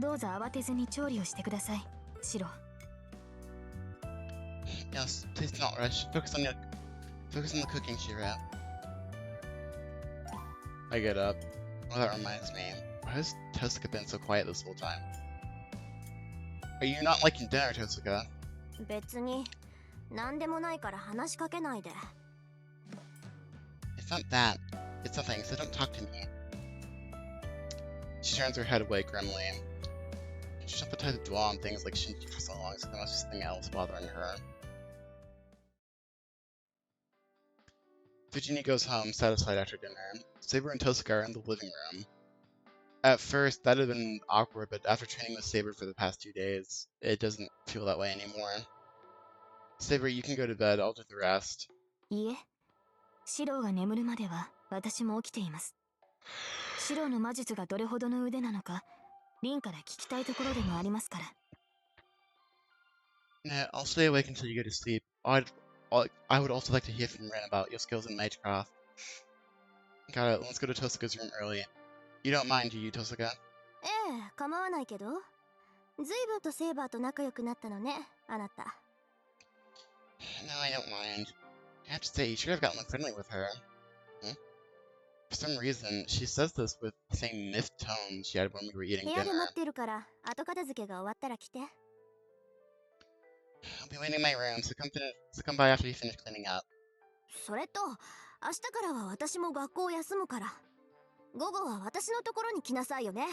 どうぞ慌てずに調理をしてください、シロー。Yes, please do not rush. Focus on the cooking, Shira. I get up. Oh, that reminds me. Why has Tosuka been so quiet this whole time? Are you not liking dinner, Tosuka? 別に何でもないから話しかけないで。It's not that. It's nothing, so don't talk to me. She turns her head away grimly. She's not the type to dwell on things like Shinji for so long, so there must be something else bothering her. Virginia goes home, satisfied after dinner. Saber and Tosuka are in the living room. At first, that had been awkward, but after training with Saber for the past 2 days, it doesn't feel that way anymore. Saber, you can go to bed, I'll do the rest. いいえ、シローが眠るまでは私も起きています。シローの魔術がどれほどの腕なのか、リンから聞きたいところでもありますから。Nah, I'll stay awake until you go to sleep. I would also like to hear from Ren about your skills in Magecraft. Got it, let's go to Tosuka's room early. You don't mind, do you, Tosuka? ええ、構わないけど。ずいぶんとセーバーと仲良くなったのね、あなた。No, I don't mind. I have to say, you should have gotten friendly with her. For some reason, she says this with the same miffed tone she had when we were eating 部屋で dinner. 待ってるから、後片付けが終わったら来て。I'll be waiting in my room, so come by after you finish cleaning up. それと、明日からは私も学校を休むから。午後は私のところに来なさいよね。And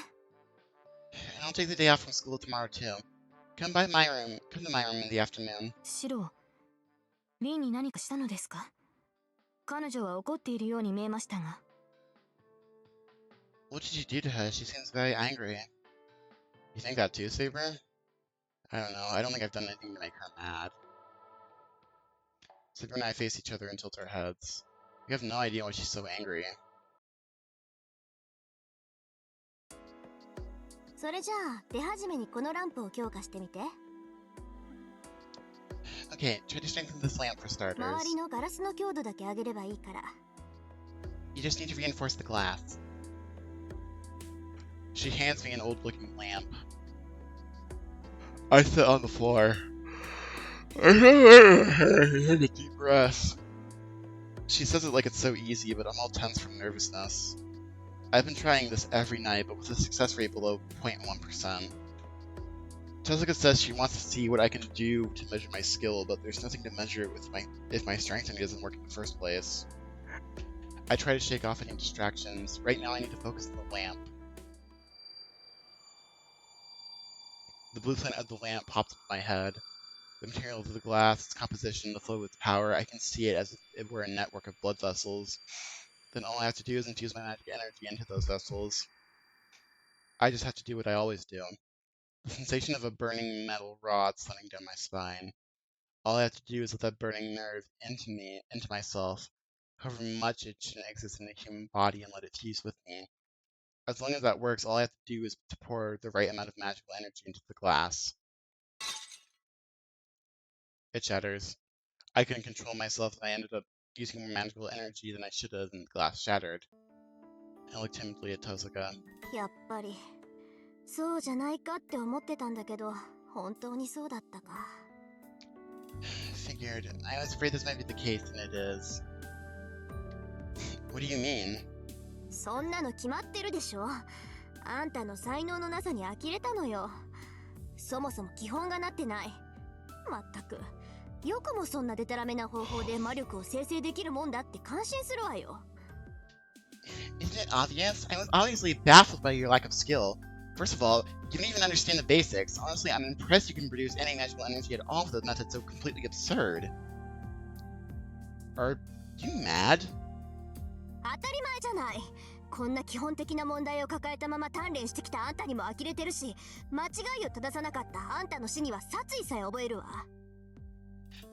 I'll take the day off from school tomorrow too. Come to my room in the afternoon. シロー、リンに何かしたのですか？彼女は怒っているように見えましたが。What did you do to her? She seems very angry. You think that too, Saber? I don't know. I don't think I've done anything to make her mad. Saber and I face each other and tilt our heads. We have no idea why she's so angry. それじゃあ、手始めにこのランプを強化してみて。Okay, try to strengthen this lamp for 周 starters. りのガラスの強度だけ上げればいいから。 You just need to reinforce the glass. She hands me an old-looking lamp. I sit on the floor. I take a deep breath. She says it like it's so easy, but I'm all tense from nervousness. I've been trying this every night, but with a success rate below 0.1%. Jessica says she wants to see what I can do to measure my skill, but there's nothing to measure it with if my strengthening doesn't work in the first place. I try to shake off any distractions. Right now I need to focus on the lamp. The blueprint of the lamp pops into my head. The material of the glass, its composition, the flow of its power, I can see it as if it were a network of blood vessels. Then all I have to do is infuse my magic energy into those vessels. I just have to do what I always do. The sensation of a burning metal rod sliding down my spine. All I have to do is let that burning nerve into myself, however much it shouldn't exist in a human body, and let it fuse with me. As long as that works, all I have to do is to pour the right amount of magical energy into the glass. It shatters. I couldn't control myself, and I ended up using more magical energy than I should have, and the glass shattered. I looked timidly at Tozuka. やっぱりそうじゃないかって思ってたんだけど、本当にそうだったか。 Figured. I was afraid this might be the case, and it is. What do you mean? そんなの決まってるでしょ。あんたの才能のなさに呆れたのよ。そもそも基本がなってない。まったくよくもそんなデタラメな方法で魔力を生成できるもんだって感心するわよ。 Isn't it obvious? I was obviously baffled by your lack of skill. First of all, you don't even understand the basics. Honestly, I'm impressed you can produce any magical energy at all with a method so completely absurd. Are you mad? 当たり前じゃない。こんな基本的な問題を抱えたまま鍛錬してきたあんたにも呆れてるし、間違いを正さなかったあんたの死には殺意さえ覚えるわ。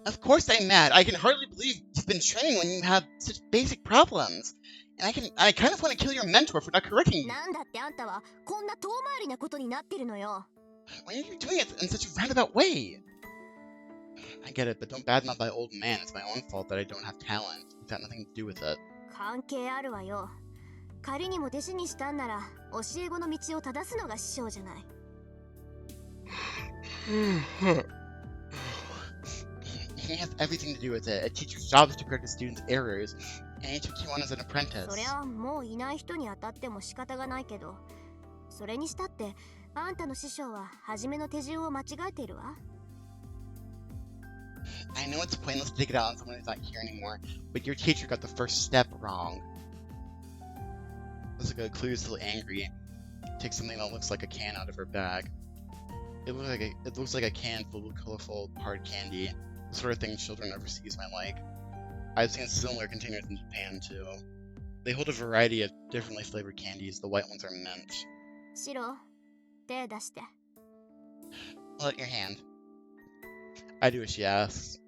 Of course I'm mad. I can hardly believe you've been training when you have such basic problems. And I kind of want to kill your mentor for not correcting you. なんだってあんたはこんな遠回りなことになってるのよ。 Why are you doing it in such a roundabout way? I get it, but don't badmouth my old man. It's my own fault that I don't have talent. It's got nothing to do with it. 関係あるわよ。仮にも弟子にしたんなら教え子の道を正すのが師匠じゃない。 He has everything to do with it. A teacher's job is to correct a student's errors, and he took you on as an apprentice. そりゃもういない人に当たっても仕方がないけど、それにしたってあんたの師匠は初めの手順を間違えているわ。 I know it's pointless to take it out on someone who's not here anymore, but your teacher got the first step wrong. Jessica, clearly still angry, takes something that looks like a can out of her bag. It looks like a can full of colorful hard candy, the sort of thing children overseas might like. I've seen similar containers in Japan too. They hold a variety of differently flavored candies. The white ones are mint. シロ、手出して。 Hold out your hand. I do as she asks.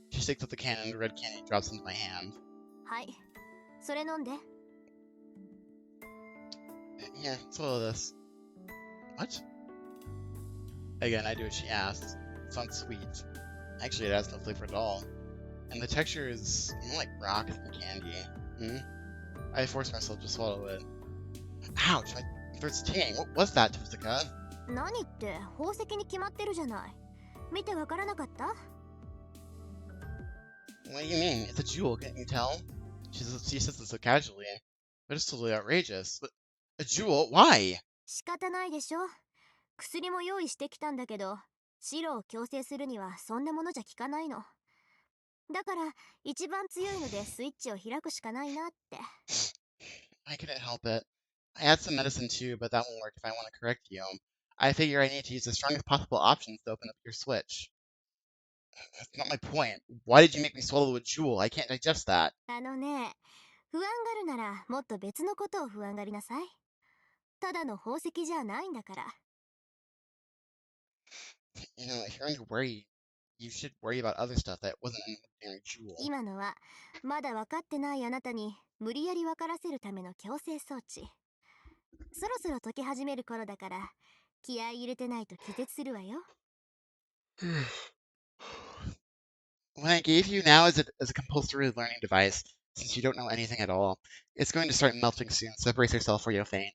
She shakes up the can and the red candy drops into my hand. はい、それ飲んで。 Here, swallow this. What? Again, I do as she asks. It's not sweet. Actually, it has no flavor at all. And the texture is more like rock than candy. I force myself to swallow it. Ouch, my throat's tingling. What was that, Tozuka? 何って宝石に決まってるじゃない。見てわからなかった？ What do you mean? It's a jewel, can't you tell? She says it so casually. But it's totally outrageous. But a jewel? Why? 仕方ないでしょ。薬も用意してきたんだけど、シロを強制するにはそんなものじゃ効かないの。だから一番強いのでスイッチを開くしかないなって。 I couldn't help it. I had some medicine too, but that won't work if I want to correct you. I figure I need to use the strongest possible options to open up your switch. That's not my point. Why did you make me swallow a jewel? I can't digest that. あのね、不安がるならもっと別のことを不安がりなさい。ただの宝石じゃないんだから。 You know, if you're going to worry, you should worry about other stuff that wasn't an ordinary jewel. 今のはまだ分かってないあなたに無理やり分からせるための強制装置。そろそろ解き始める頃だから気合い入れてないと気絶するわよ。What I gave you now is as a compulsory learning device, since you don't know anything at all. It's going to start melting soon, so brace yourself or you'll faint.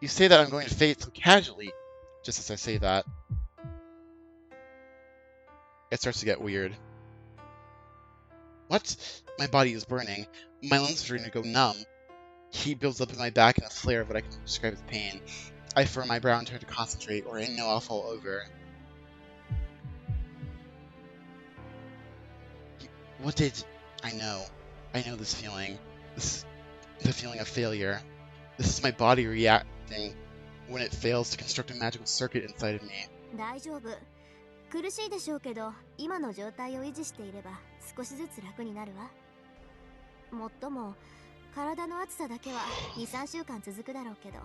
You say that I'm going to faint so casually, just as I say that. It starts to get weird. What? My body is burning. My lungs are starting to go numb. Heat builds up in my back in a flare of what I can describe as pain. I furrow my brow and try to concentrate, or I know I'll fall over. What did... I know. I know this feeling. The feeling of failure. This is my body reacting when it fails to construct a magical circuit inside of me. 大丈夫。苦しいでしょうけど、今の状態を維持していれば少しずつ楽になるわ。もっとも、体の熱さだけは2、3週間続くだろうけど。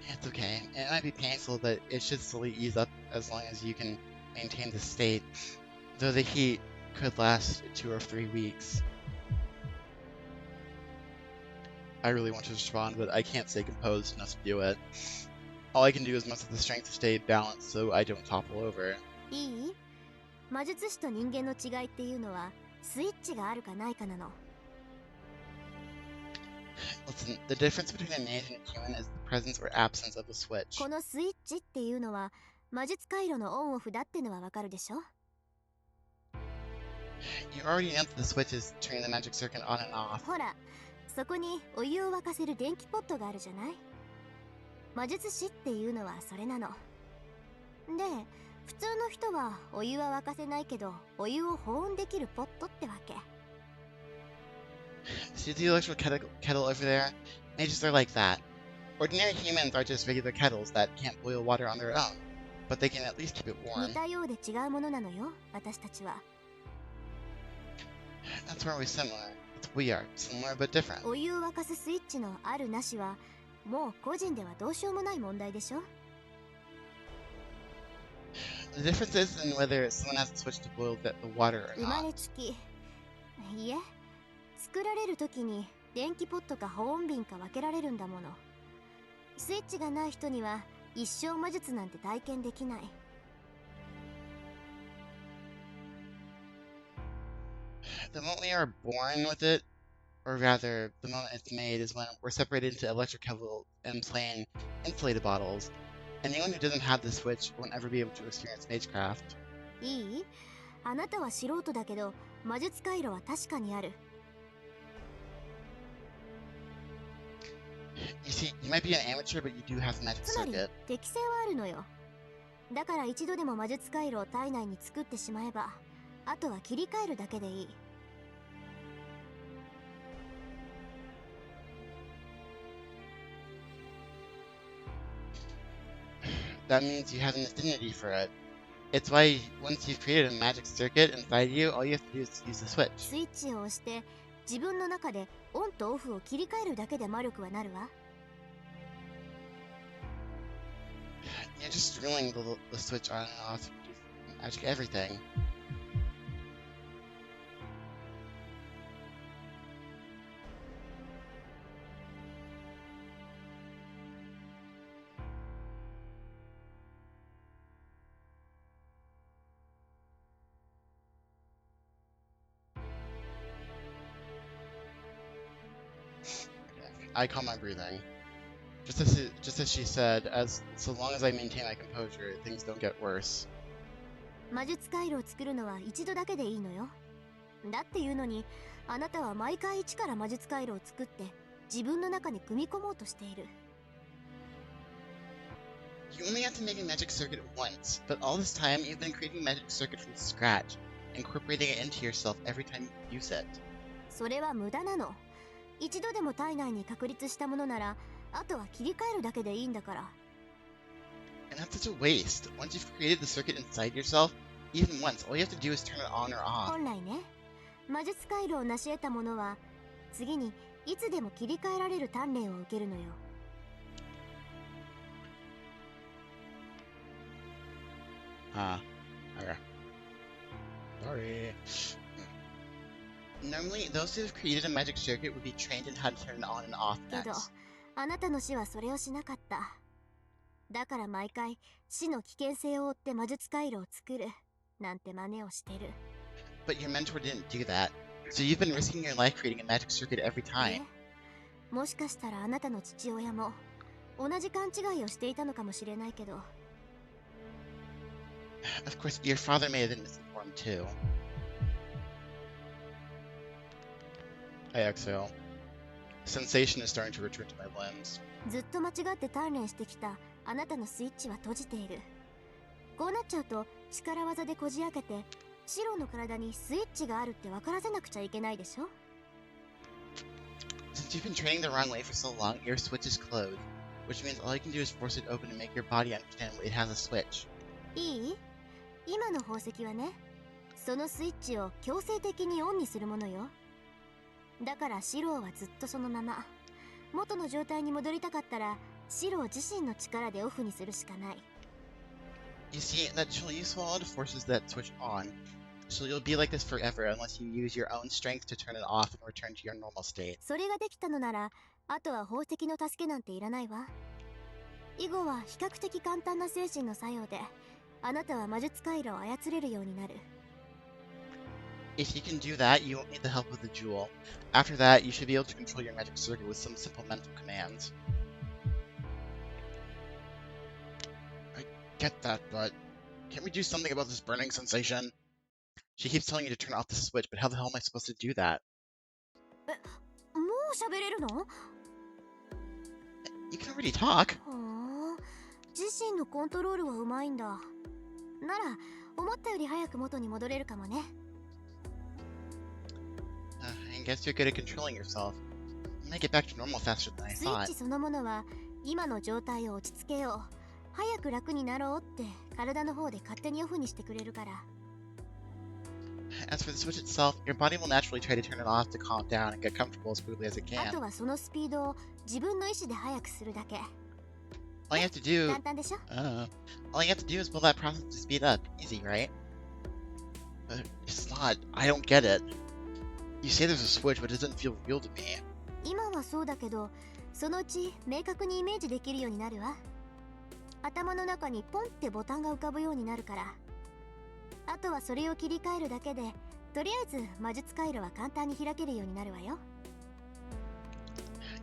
It's okay. It might be painful, but it should slowly ease up as long as you can maintain this state. Though the heat could last 2 or 3 weeks. I really want to respond, but I can't stay composed enough to do it. All I can do is muster the strength to stay balanced so I don't topple over. いい？魔術師と人間の違いっていうのは、スイッチがあるかないかなの。Listen, the difference between a mage and a human is the presence or absence of a switch. このスイッチっていうのは、魔術回路のオンオフだってのはわかるでしょ？ You already know that the switch is turning the magic circuit on and off. ほら、そこにお湯を沸かせる電気ポットがあるじゃない？魔術師っていうのはそれなの。で、普通の人はお湯は沸かせないけど、お湯を保温できるポットってわけ。See the electrical kettle over there? Mages are like that. Ordinary humans are just regular kettles that can't boil water on their own, but they can at least keep it 似 warm. たようで違うものなのよ、私たちは。That's where we're similar. We are similar but different. お湯を沸かすスイッチのあるなしは、もう個人ではどうしようもない問題でしょ？ The difference is in whether someone has to switch to boil the water or 生ま not. れつき。いえ、作られる時に電気ポットか保温瓶か分けられるんだもの。スイッチがない人には一生魔術なんて体験できない。The moment we are born with it, or rather, the moment it's made, is when we're separated into electric kettles and plain insulated bottles. Anyone who doesn't have the switch won't ever be able to experience magecraft. いい？あなたは素人だけど、魔術回路は確かにある。You see, you might be an amateur, but you do have the magic つまり circuit. 適性はあるのよ。だから一度でも魔術回路を体内に作ってしまえば、あとは切り替えるだけでいい。That means you have an affinity for it. It's why once you've created a magic circuit inside you, all you have to do is use the switch. スイッチを押して自分の中でオンとオフを切り替えるだけで魔力はなるわ。You're just drilling the switch on and off to do magic everything. I calm my breathing. Just as she said, so long as I maintain my composure, things don't get worse. 魔術回路を作るのは一度だけでいいのよ。だっていうのに、あなたは毎回一から魔術回路を作って自分の中に組み込もうとしている。You only have to make a magic circuit once, but all this time you've been creating a magic circuit from scratch, incorporating it into yourself every time you use it. それは無駄なの。一度でも体内に確立したものなら、あとは切り替えるだけでいいんだから。And that's such a waste. Once you've created the circuit inside yourself, even once, all you have to do is turn it on or off. 本来ね、魔術回路を成し得たものは、次にいつでも切り替えられる鍛錬を受けるのよ。Okay. Sorry. Normally, those who have created a magic circuit would be trained in how to turn it on and off けど、 next. あなたの死はそれをしなかった。だから毎回死の危険性を負って魔術回路を作る。なんて真似をしてる。 But your mentor didn't do that. So you've been risking your life creating a magic circuit every え、 time. もしかしたらあなたの父親も同じ勘違いをしていたのかもしれないけど、 Of course, your father may have been misinformed too. I exhale. Sensation is starting to return to my limbs. ずっと間違って鍛錬してきたあなたのスイッチは閉じている。こうなっちゃうと力技でこじ開けてシロの体にスイッチがあるって分からせなくちゃいけないでしょ。 Since you've been training the wrong way for so long, your switch is closed, which means all you can do is force it open to make your body understand it has a switch. いい？今の宝石はね、そのスイッチを強制的にオンにするものよ。だからシロはずっとそのまま。元の状態に戻りたかったらシロ自身の力でオフにするしかない。 You see, that she'll use all the forces that switch on, so you'll be like this forever unless you use your own strength to turn it off and return to your normal state. それができたのなら、あとは宝石の助けなんていらないわ。以後は比較的簡単な精神の作用で、あなたは魔術回路を操れるようになる。 If you can do that, you won't need the help of the jewel. After that, you should be able to control your magic circuit with some simple mental commands. I get that, but can't we do something about this burning sensation? She keeps telling you to turn off the switch, but how the hell am I supposed to do that? もう喋れるの？ You can already talk. はあ、自身のコントロールはうまいんだ。なら、思ったより早く元に戻れるかもね。I guess you're good at controlling yourself. You might get back to normal faster than I スイッ thought. チそのものは、今の状態を落ち着けよう。早く楽になろうって体の方で勝手にオフにしてくれるから。 As for the switch itself, your body will naturally try to turn it off to calm down and get comfortable as quickly as it あ can. とはそのスピードを自分の意思で速くするだけ。 All you have to do, 簡単でしょ？ all you have to do is will that process to speed up. Easy, right? But it's not. I don't get it. You say there's a switch, but it doesn't feel real to me. 今はそうだけど、そのうち明確にイメージできるようになるわ。頭の中にポンってボタンが浮かぶようになるから。あとはそれを切り替えるだけで、とりあえず魔術回路は簡単に開けるようになるわよ。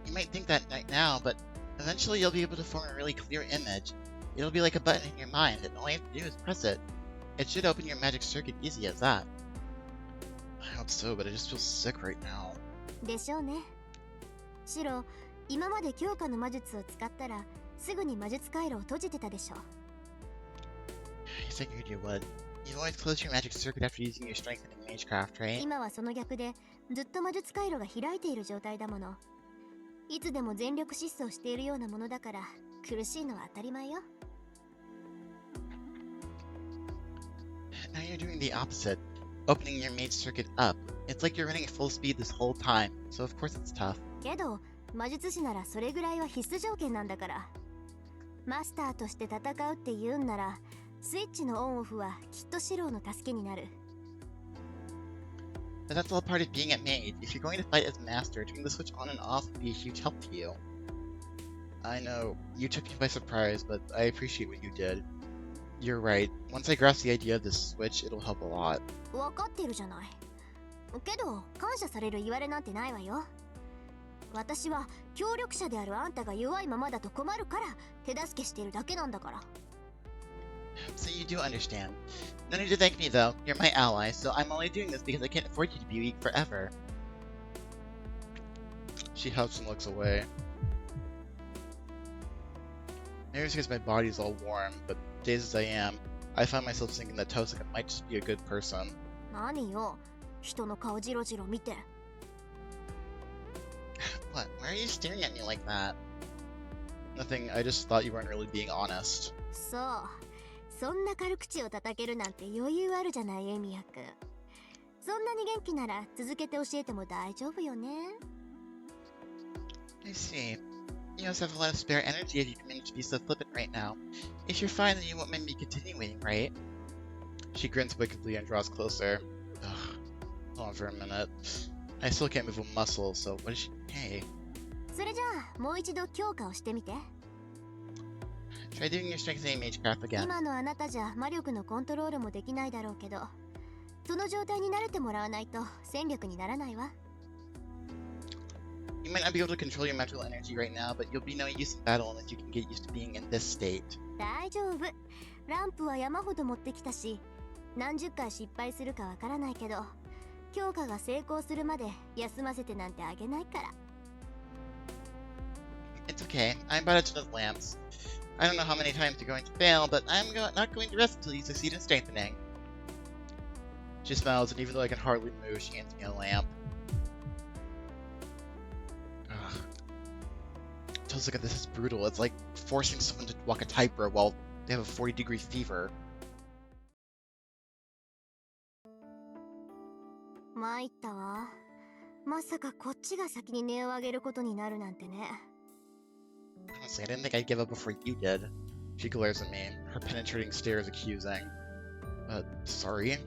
You might think that right now, but eventually you'll be able to form a really clear image. It'll be like a button in your mind, and all you have to do is press it. It should open your magic circuit easy as that. I hope so, but I just feel sick right now. でしょうね。シロ、今まで強化の魔術を使ったら、すぐに魔術回路を閉じてたでしょ。 I figured you would. You always close your magic circuit after using your strengthening magecraft, right? 今はその逆で、ずっと魔術回路が開いている状態だもの。いつでも全力疾走しているようなものだから、苦しいのは当たり前よ。 Now you're doing the opposite, opening your mage circuit up. It's like you're running at full speed this whole time, so of course it's tough. けど、魔術師ならそれぐらいは必須条件なんだから。マスターとして戦うって言うんなら、スイッチのオンオフはきっとシロの助けになる。 But that's all part of being a mage. If you're going to fight as master, turning the switch on and off would be a huge help to you. I know, you took me by surprise, but I appreciate what you did. You're right. Once I grasp the idea of this switch, it'll help a lot. わかってるじゃない。けど、感謝される言われなんてないわよ。私は協力者であるあんたが弱いままだと困るから手助けしてるだけなんだから。 So you do understand. No need to thank me though. You're my ally, so I'm only doing this because I can't afford you to be weak forever. She huffs and looks away. Maybe it's because my body's all warm, but dazed as I am, I find myself thinking that Tosaka might just be a good person. 何よ、人の顔じろじろ見て。 What? Why are you staring at me like that? Nothing, I just thought you weren't really being honest. そう、そんな軽口を叩けるなんて余裕あるじゃないエミヤくん。そんなに元気なら続けて教えても大丈夫よね。 I see. You must have a lot of spare energy if you can manage to be so flippant right now. If you're fine, then you won't mind me continuing, right? She grins wickedly and draws closer. Ugh. Hold on for a minute. I still can't move a muscle, so what is she... Hey. それじゃあもう一度強化をしてみて。Try doing your strengthening magecraft again. 今のあなたじゃ魔力のコントロールもできないだろうけど、その状態に慣れてもらわないと戦力にならないわ。You might not be able to control your magical energy right now, but you'll be no use in battle unless you can get used to being in this state. 大丈夫。ランプは山ほど持ってきたし、何十回失敗するかわからないけど、強化が成功するまで休ませてなんてあげないから。It's okay. I'm about to the lamps. I don't know how many times you're going to fail, but not going to rest until you succeed in strengthening. She smiles, and even though I can hardly move, she hands me a lamp. Ugh. Just look at this, it's brutal. It's like forcing someone to walk a tightrope while they have a 40-degree fever. 参ったわ。まさかこっちが先に音を上げることになるなんてね。Honestly, I didn't think I'd give up before you did. She glares at me, her penetrating stare is accusing. Sorry?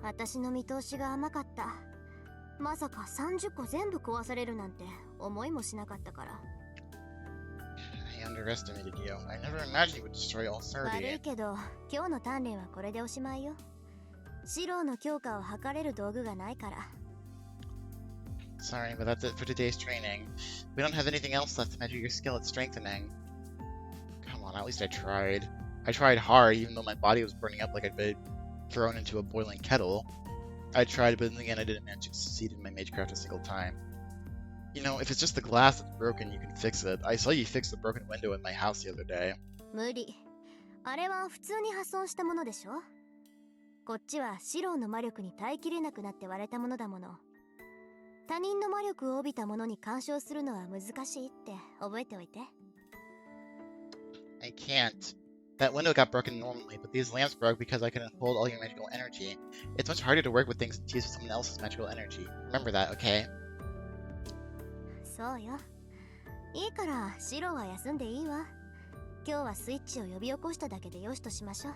私の見通しが甘かった。まさか30個全部壊されるなんて思いもしなかったから。I underestimated you. I never imagined you would destroy all 悪い 30. けど、今日の鍛錬はこれでおしまいよ。シローの強化を測れる道具がないから。Sorry, but that's it for today's training. We don't have anything else left to measure your skill at strengthening. Come on, at least I tried. I tried hard, even though my body was burning up like I'd been thrown into a boiling kettle. I tried, but in the end I didn't manage to succeed in my magecraft a single time. You know, if it's just the glass that's broken, you can fix it. I saw you fix the broken window in my house the other day. 無理。あれは普通に破損したものでしょ。こっちはシローの魔力に耐えきれなくなって割れたものだもの。他人の魔力を帯びたものに干渉するのは難しいって覚えておいて。I can't. That window got broken normally, but these lamps broke because I couldn't hold all your magical energy. It's much harder to work with things infused with someone else's magical energy. Remember that, okay? そうよ。いいからシローは休んでいいわ。今日はスイッチを呼び起こしただけでよしとしましょう。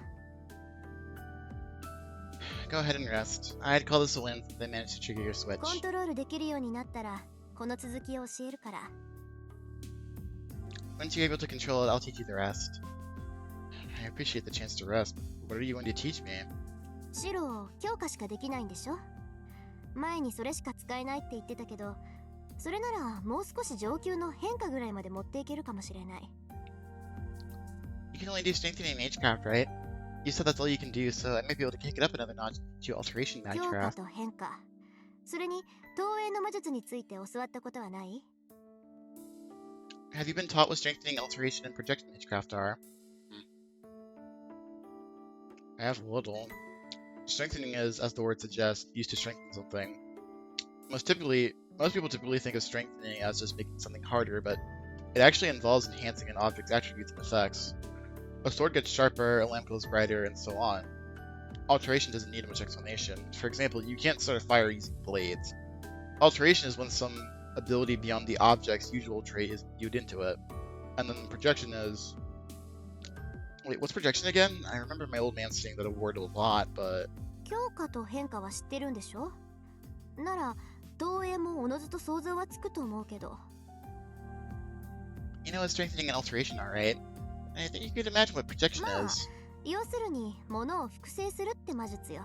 Go ahead and rest. I'd call this a win since I managed to trigger your switch. コントロールできるようになったらこの続きを教えるから。Once you're able to control it, I'll teach you the rest. I appreciate the chance to rest, but what are you going to teach me? シロー強化しかできないんでしょ。前にそれしか使えないって言ってたけど、それならもう少し上級の変化ぐらいまで持っていけるかもしれない。You can only do strengthening magecraft, right? You said that's all you can do, so I might be able to kick it up another notch to alteration 強化 magecraft. と変化、それに投影の魔術について教わったことはない？ Have you been taught what strengthening, alteration, and projection magecraft are? I have a little. Strengthening is, as the word suggests, used to strengthen something. Most people typically think of strengthening as just making something harder, but it actually involves enhancing an object's attributes and effects. A sword gets sharper, a lamp goes brighter, and so on. Alteration doesn't need much explanation. For example, you can't start a fire using blades. Alteration is when some ability beyond the object's usual trait is imbued into it. And then projection is... Wait, what's projection again? I remember my old man saying that word a lot, but... 強化と変化は知ってるんでしょ？なら投影もおのずと想像はつくと思うけど。You know what strengthening and alteration are, right? I think you could imagine what projection まあ is. 要するに物を複製するって魔術よ。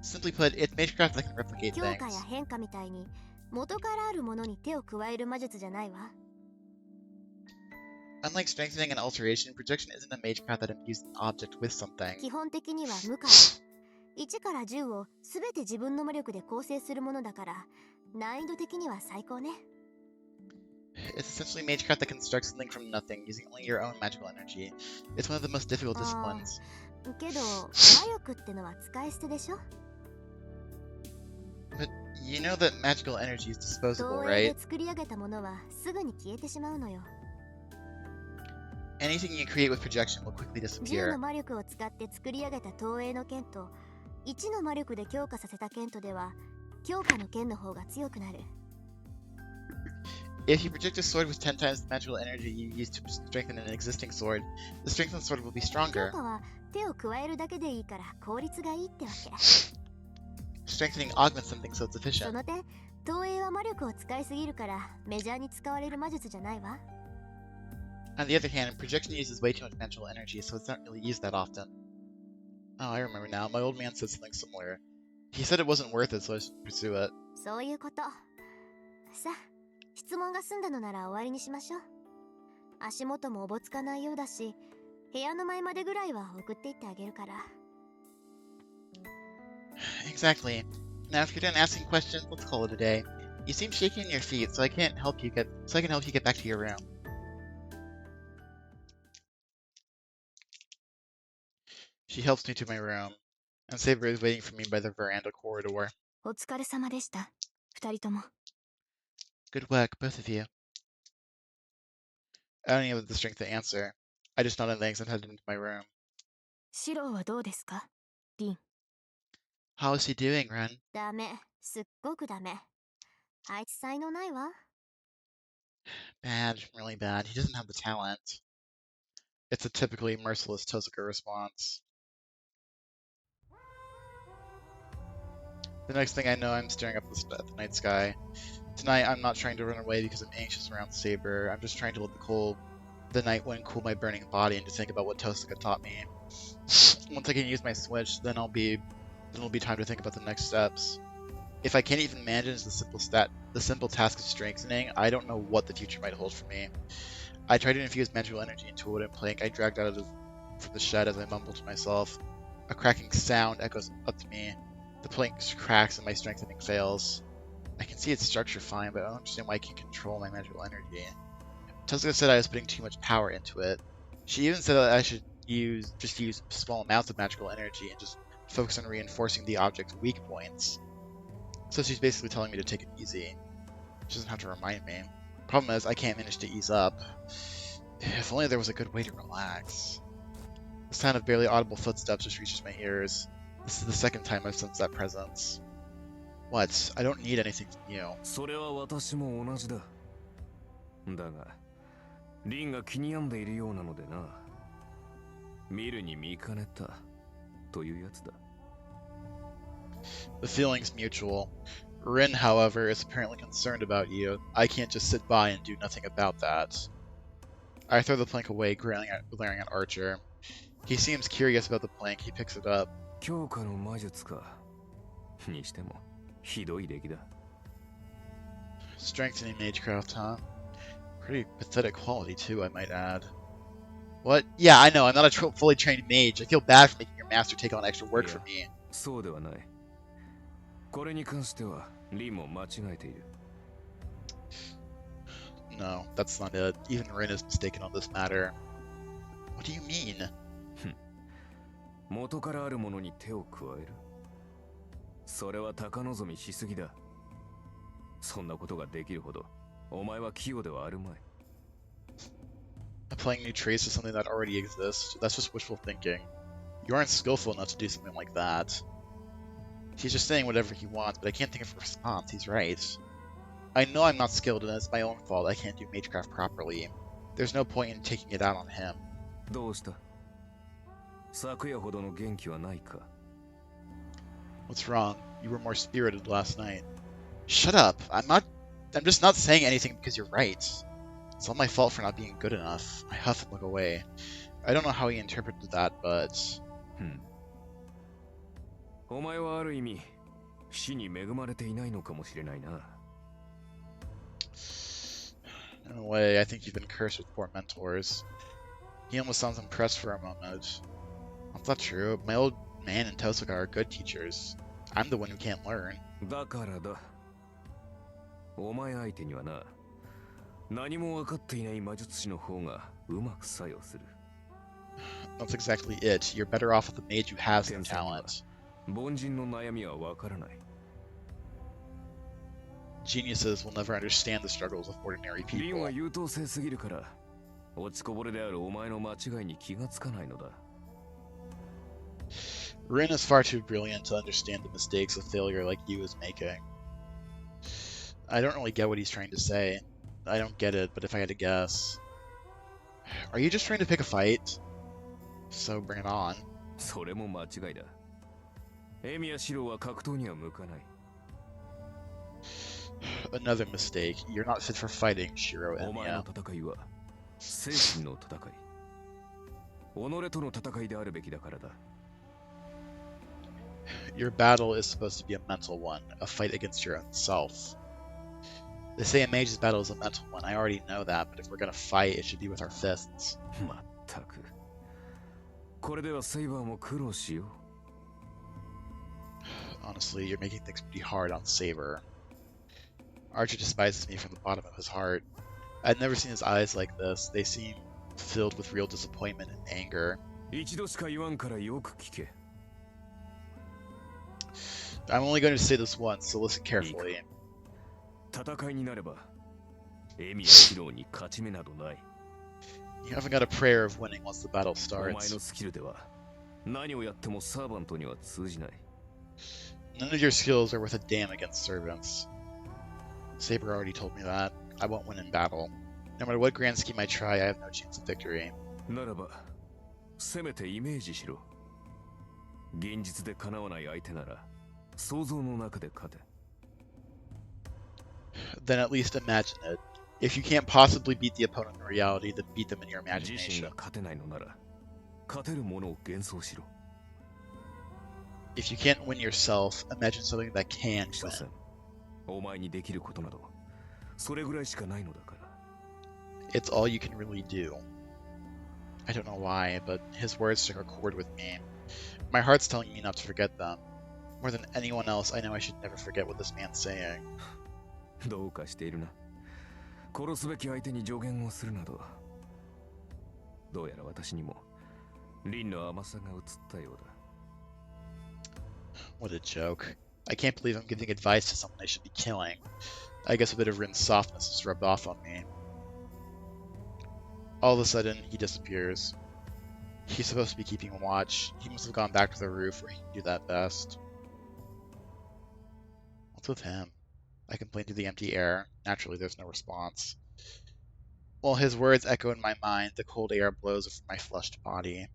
Simply put, it's magecraft that can replicate 強化や things. 変化みたいに元からあるものに手を加える魔術じゃないわ。 Unlike strengthening and alteration, projection isn't a magecraft that imbues an object with something. 基本的には無から1から10を全て自分の魔力で構成するものだから難易度的には最高ね。 It's essentially magecraft that constructs something from nothing using only your own magical energy. It's one of the most difficult disciplines. けど魔力ってのは使い捨てでしょ。 But you know that magical energy is disposable, 投影 right? で作り上げたものはすぐに消えてしまうのよ。 Anything you create with projection will quickly 10 disappear. の魔力を使って作り上げた投影の剣と1の魔力で強化させた剣とでは強化の剣の方が強くなる。 If you project a sword with 10 times the magical energy you use to strengthen an existing sword, the strengthened sword will be 強 stronger. 化は手を加えるだけでいいから効率がいいってわけ。 Strengthening augments something so it's そ efficient. の点投影は魔力を使いすぎるからメジャーに使われる魔術じゃないわ。On the other hand, projection uses way too much mental energy, so it's not really used that often. Oh, I remember now. My old man said something similar. He said it wasn't worth it, so I should pursue it. そういうこと。さあ、質問が済んだのなら終わりにしましょう。足元もおぼつかないようだし、部屋の前までぐらいは送っていってあげるから。Exactly. Now, if you're done asking questions, let's call it a day. You seem shaky in your feet, so I can help you get back to your room. She helps me to my room, and Saber is waiting for me by the veranda corridor. お疲れ様でした。二人とも。Good work, both of you. I don't even have the strength to answer. I just nodded thanks and headed into my room. シローはどうですか、リン。How is he doing, Ren? ダメ。すっごくダメ。あいつ才能ないわ。Bad, really bad. He doesn't have the talent. It's a typically merciless Tosuka response. The next thing I know, I'm staring up at the night sky. Tonight, I'm not trying to run away because I'm anxious around Saber. I'm just trying to let the night wind cool my burning body and to think about what Tosuka taught me. Once I can use my switch, then it'll be time to think about the next steps. If I can't even manage the simple task of strengthening, I don't know what the future might hold for me. I tried to infuse mental energy into a wooden plank I dragged out from the shed as I mumbled to myself. A cracking sound echoes up to me. The plank cracks and my strengthening fails. I can see its structure fine, but I don't understand why I can't control my mental energy. Tosuka said I was putting too much power into it. She even said that I should just use small amounts of magical energy and just focus on reinforcing the object's weak points. So she's basically telling me to take it easy. She doesn't have to remind me. Problem is, I can't manage to ease up. If only there was a good way to relax. The sound of barely audible footsteps just reaches my ears. This is the second time I've sensed that presence. What? I don't need anything from you. それは私も同じだ。だが、リンが気に病んでいるようなのでな。見るに見かねたというやつだ。The feeling's mutual. Rin, however, is apparently concerned about you. I can't just sit by and do nothing about that. I throw the plank away, glaring at Archer. He seems curious about the plank. He picks it up. 強化の魔術か。にしても、ひどい出来だ。Strengthening magecraft, huh? Pretty pathetic quality, too, I might add. What? Yeah, I know, I'm not a fully trained mage. I feel bad for making your master take on extra work for me. そうではない。これに関しては、リンも間違えている。No, that's not it. Even Rin is mistaken on this matter. What do you mean? 元からあるものに手を加える。それは高望みしすぎだ。そんなことができるほど、お前は器用ではあるまい。Applying new traits to something that already exists, that's just wishful thinking. You aren't skillful enough to do something like that. He's just saying whatever he wants, but I can't think of a response. He's right. I know I'm not skilled, and it's my own fault I can't do magecraft properly. There's no point in taking it out on him. どうした？昨夜ほどの元気はないか？ What's wrong? You were more spirited last night. Shut up! I'm just not saying anything because you're right. It's all my fault for not being good enough. I huff and look away. I don't know how he interpreted that, but... お前はある意味、死に恵まれていないのかもしれないな。In a way, I think you've been cursed with poor mentors. He almost sounds impressed for a moment. That's not true. My old man and Tosuka are good teachers. I'm the one who can't learn. だからだ。お前相手にはな、何も分かっていない魔術師の方がうまく作用する。That's exactly it. You're better off with a mage who has no talent. 凡人の悩みは分からない。Geniuses will never understand the struggles of ordinary リンは people. 優等生すぎるから、落ちこぼれであるお前の間違いに気がつかないのだ。Rin is far too brilliant to understand the mistakes a failure like you is making. I don't really get what he's trying to say. I don't get it, but if I had to guess... Are you just trying to pick a fight? So bring it on. それも間違いだ。エミやシロは格闘には向かない。Another mistake. You're not fit for fighting, Shiro お前の Emiya. 戦いは精神の戦い。己との戦いであるべきだからだ。Your battle is supposed to be a mental one, a fight against your own self. They say a mage's battle is a mental one. I already know that, but if we're gonna fight, it should be with our fists. まったく。これではセイバーも苦労しよう。Honestly, you're making things pretty hard on Saber. Archer despises me from the bottom of his heart. I've never seen his eyes like this. They seem filled with real disappointment and anger. 一度しか言わんからよく聞け。I'm only going to say this once, so listen carefully. 戦いになれば、エミやヒロに勝ち目などない。You haven't got a prayer of winning once the battle お前 starts. のスキルでは、何をやってもサーバントには通じない。None of your skills are worth a damn against servants. Saber already told me that. I won't win in battle. No matter what grand scheme I try, I have no chance of victory. ならば、せめてイメージしろ。現実で叶わない相手なら、想像の中で勝て。Then at least imagine it. If you can't possibly beat the opponent in reality, then beat them in your 自身 imagination. が勝てないのなら、勝てるものを幻想しろ。If you can't win yourself, imagine something that can 所 win. 詮、お前にできることなど、それぐらいしかないのだから。It's all you can really do. I don't know why, but his words struck a chord with me. My heart's telling me not to forget them. More than anyone else, I know I should never forget what this man's saying. どうかしているな。殺すべき相手に助言をするなど。どうやら私にも、凛の甘さが映ったようだ。What a joke. I can't believe I'm giving advice to someone I should be killing. I guess a bit of Rin's softness has rubbed off on me. All of a sudden, he disappears. He's supposed to be keeping watch. He must have gone back to the roof where he can do that best. What's with him? I complain to the empty air. Naturally, there's no response. While his words echo in my mind, the cold air blows over my flushed body.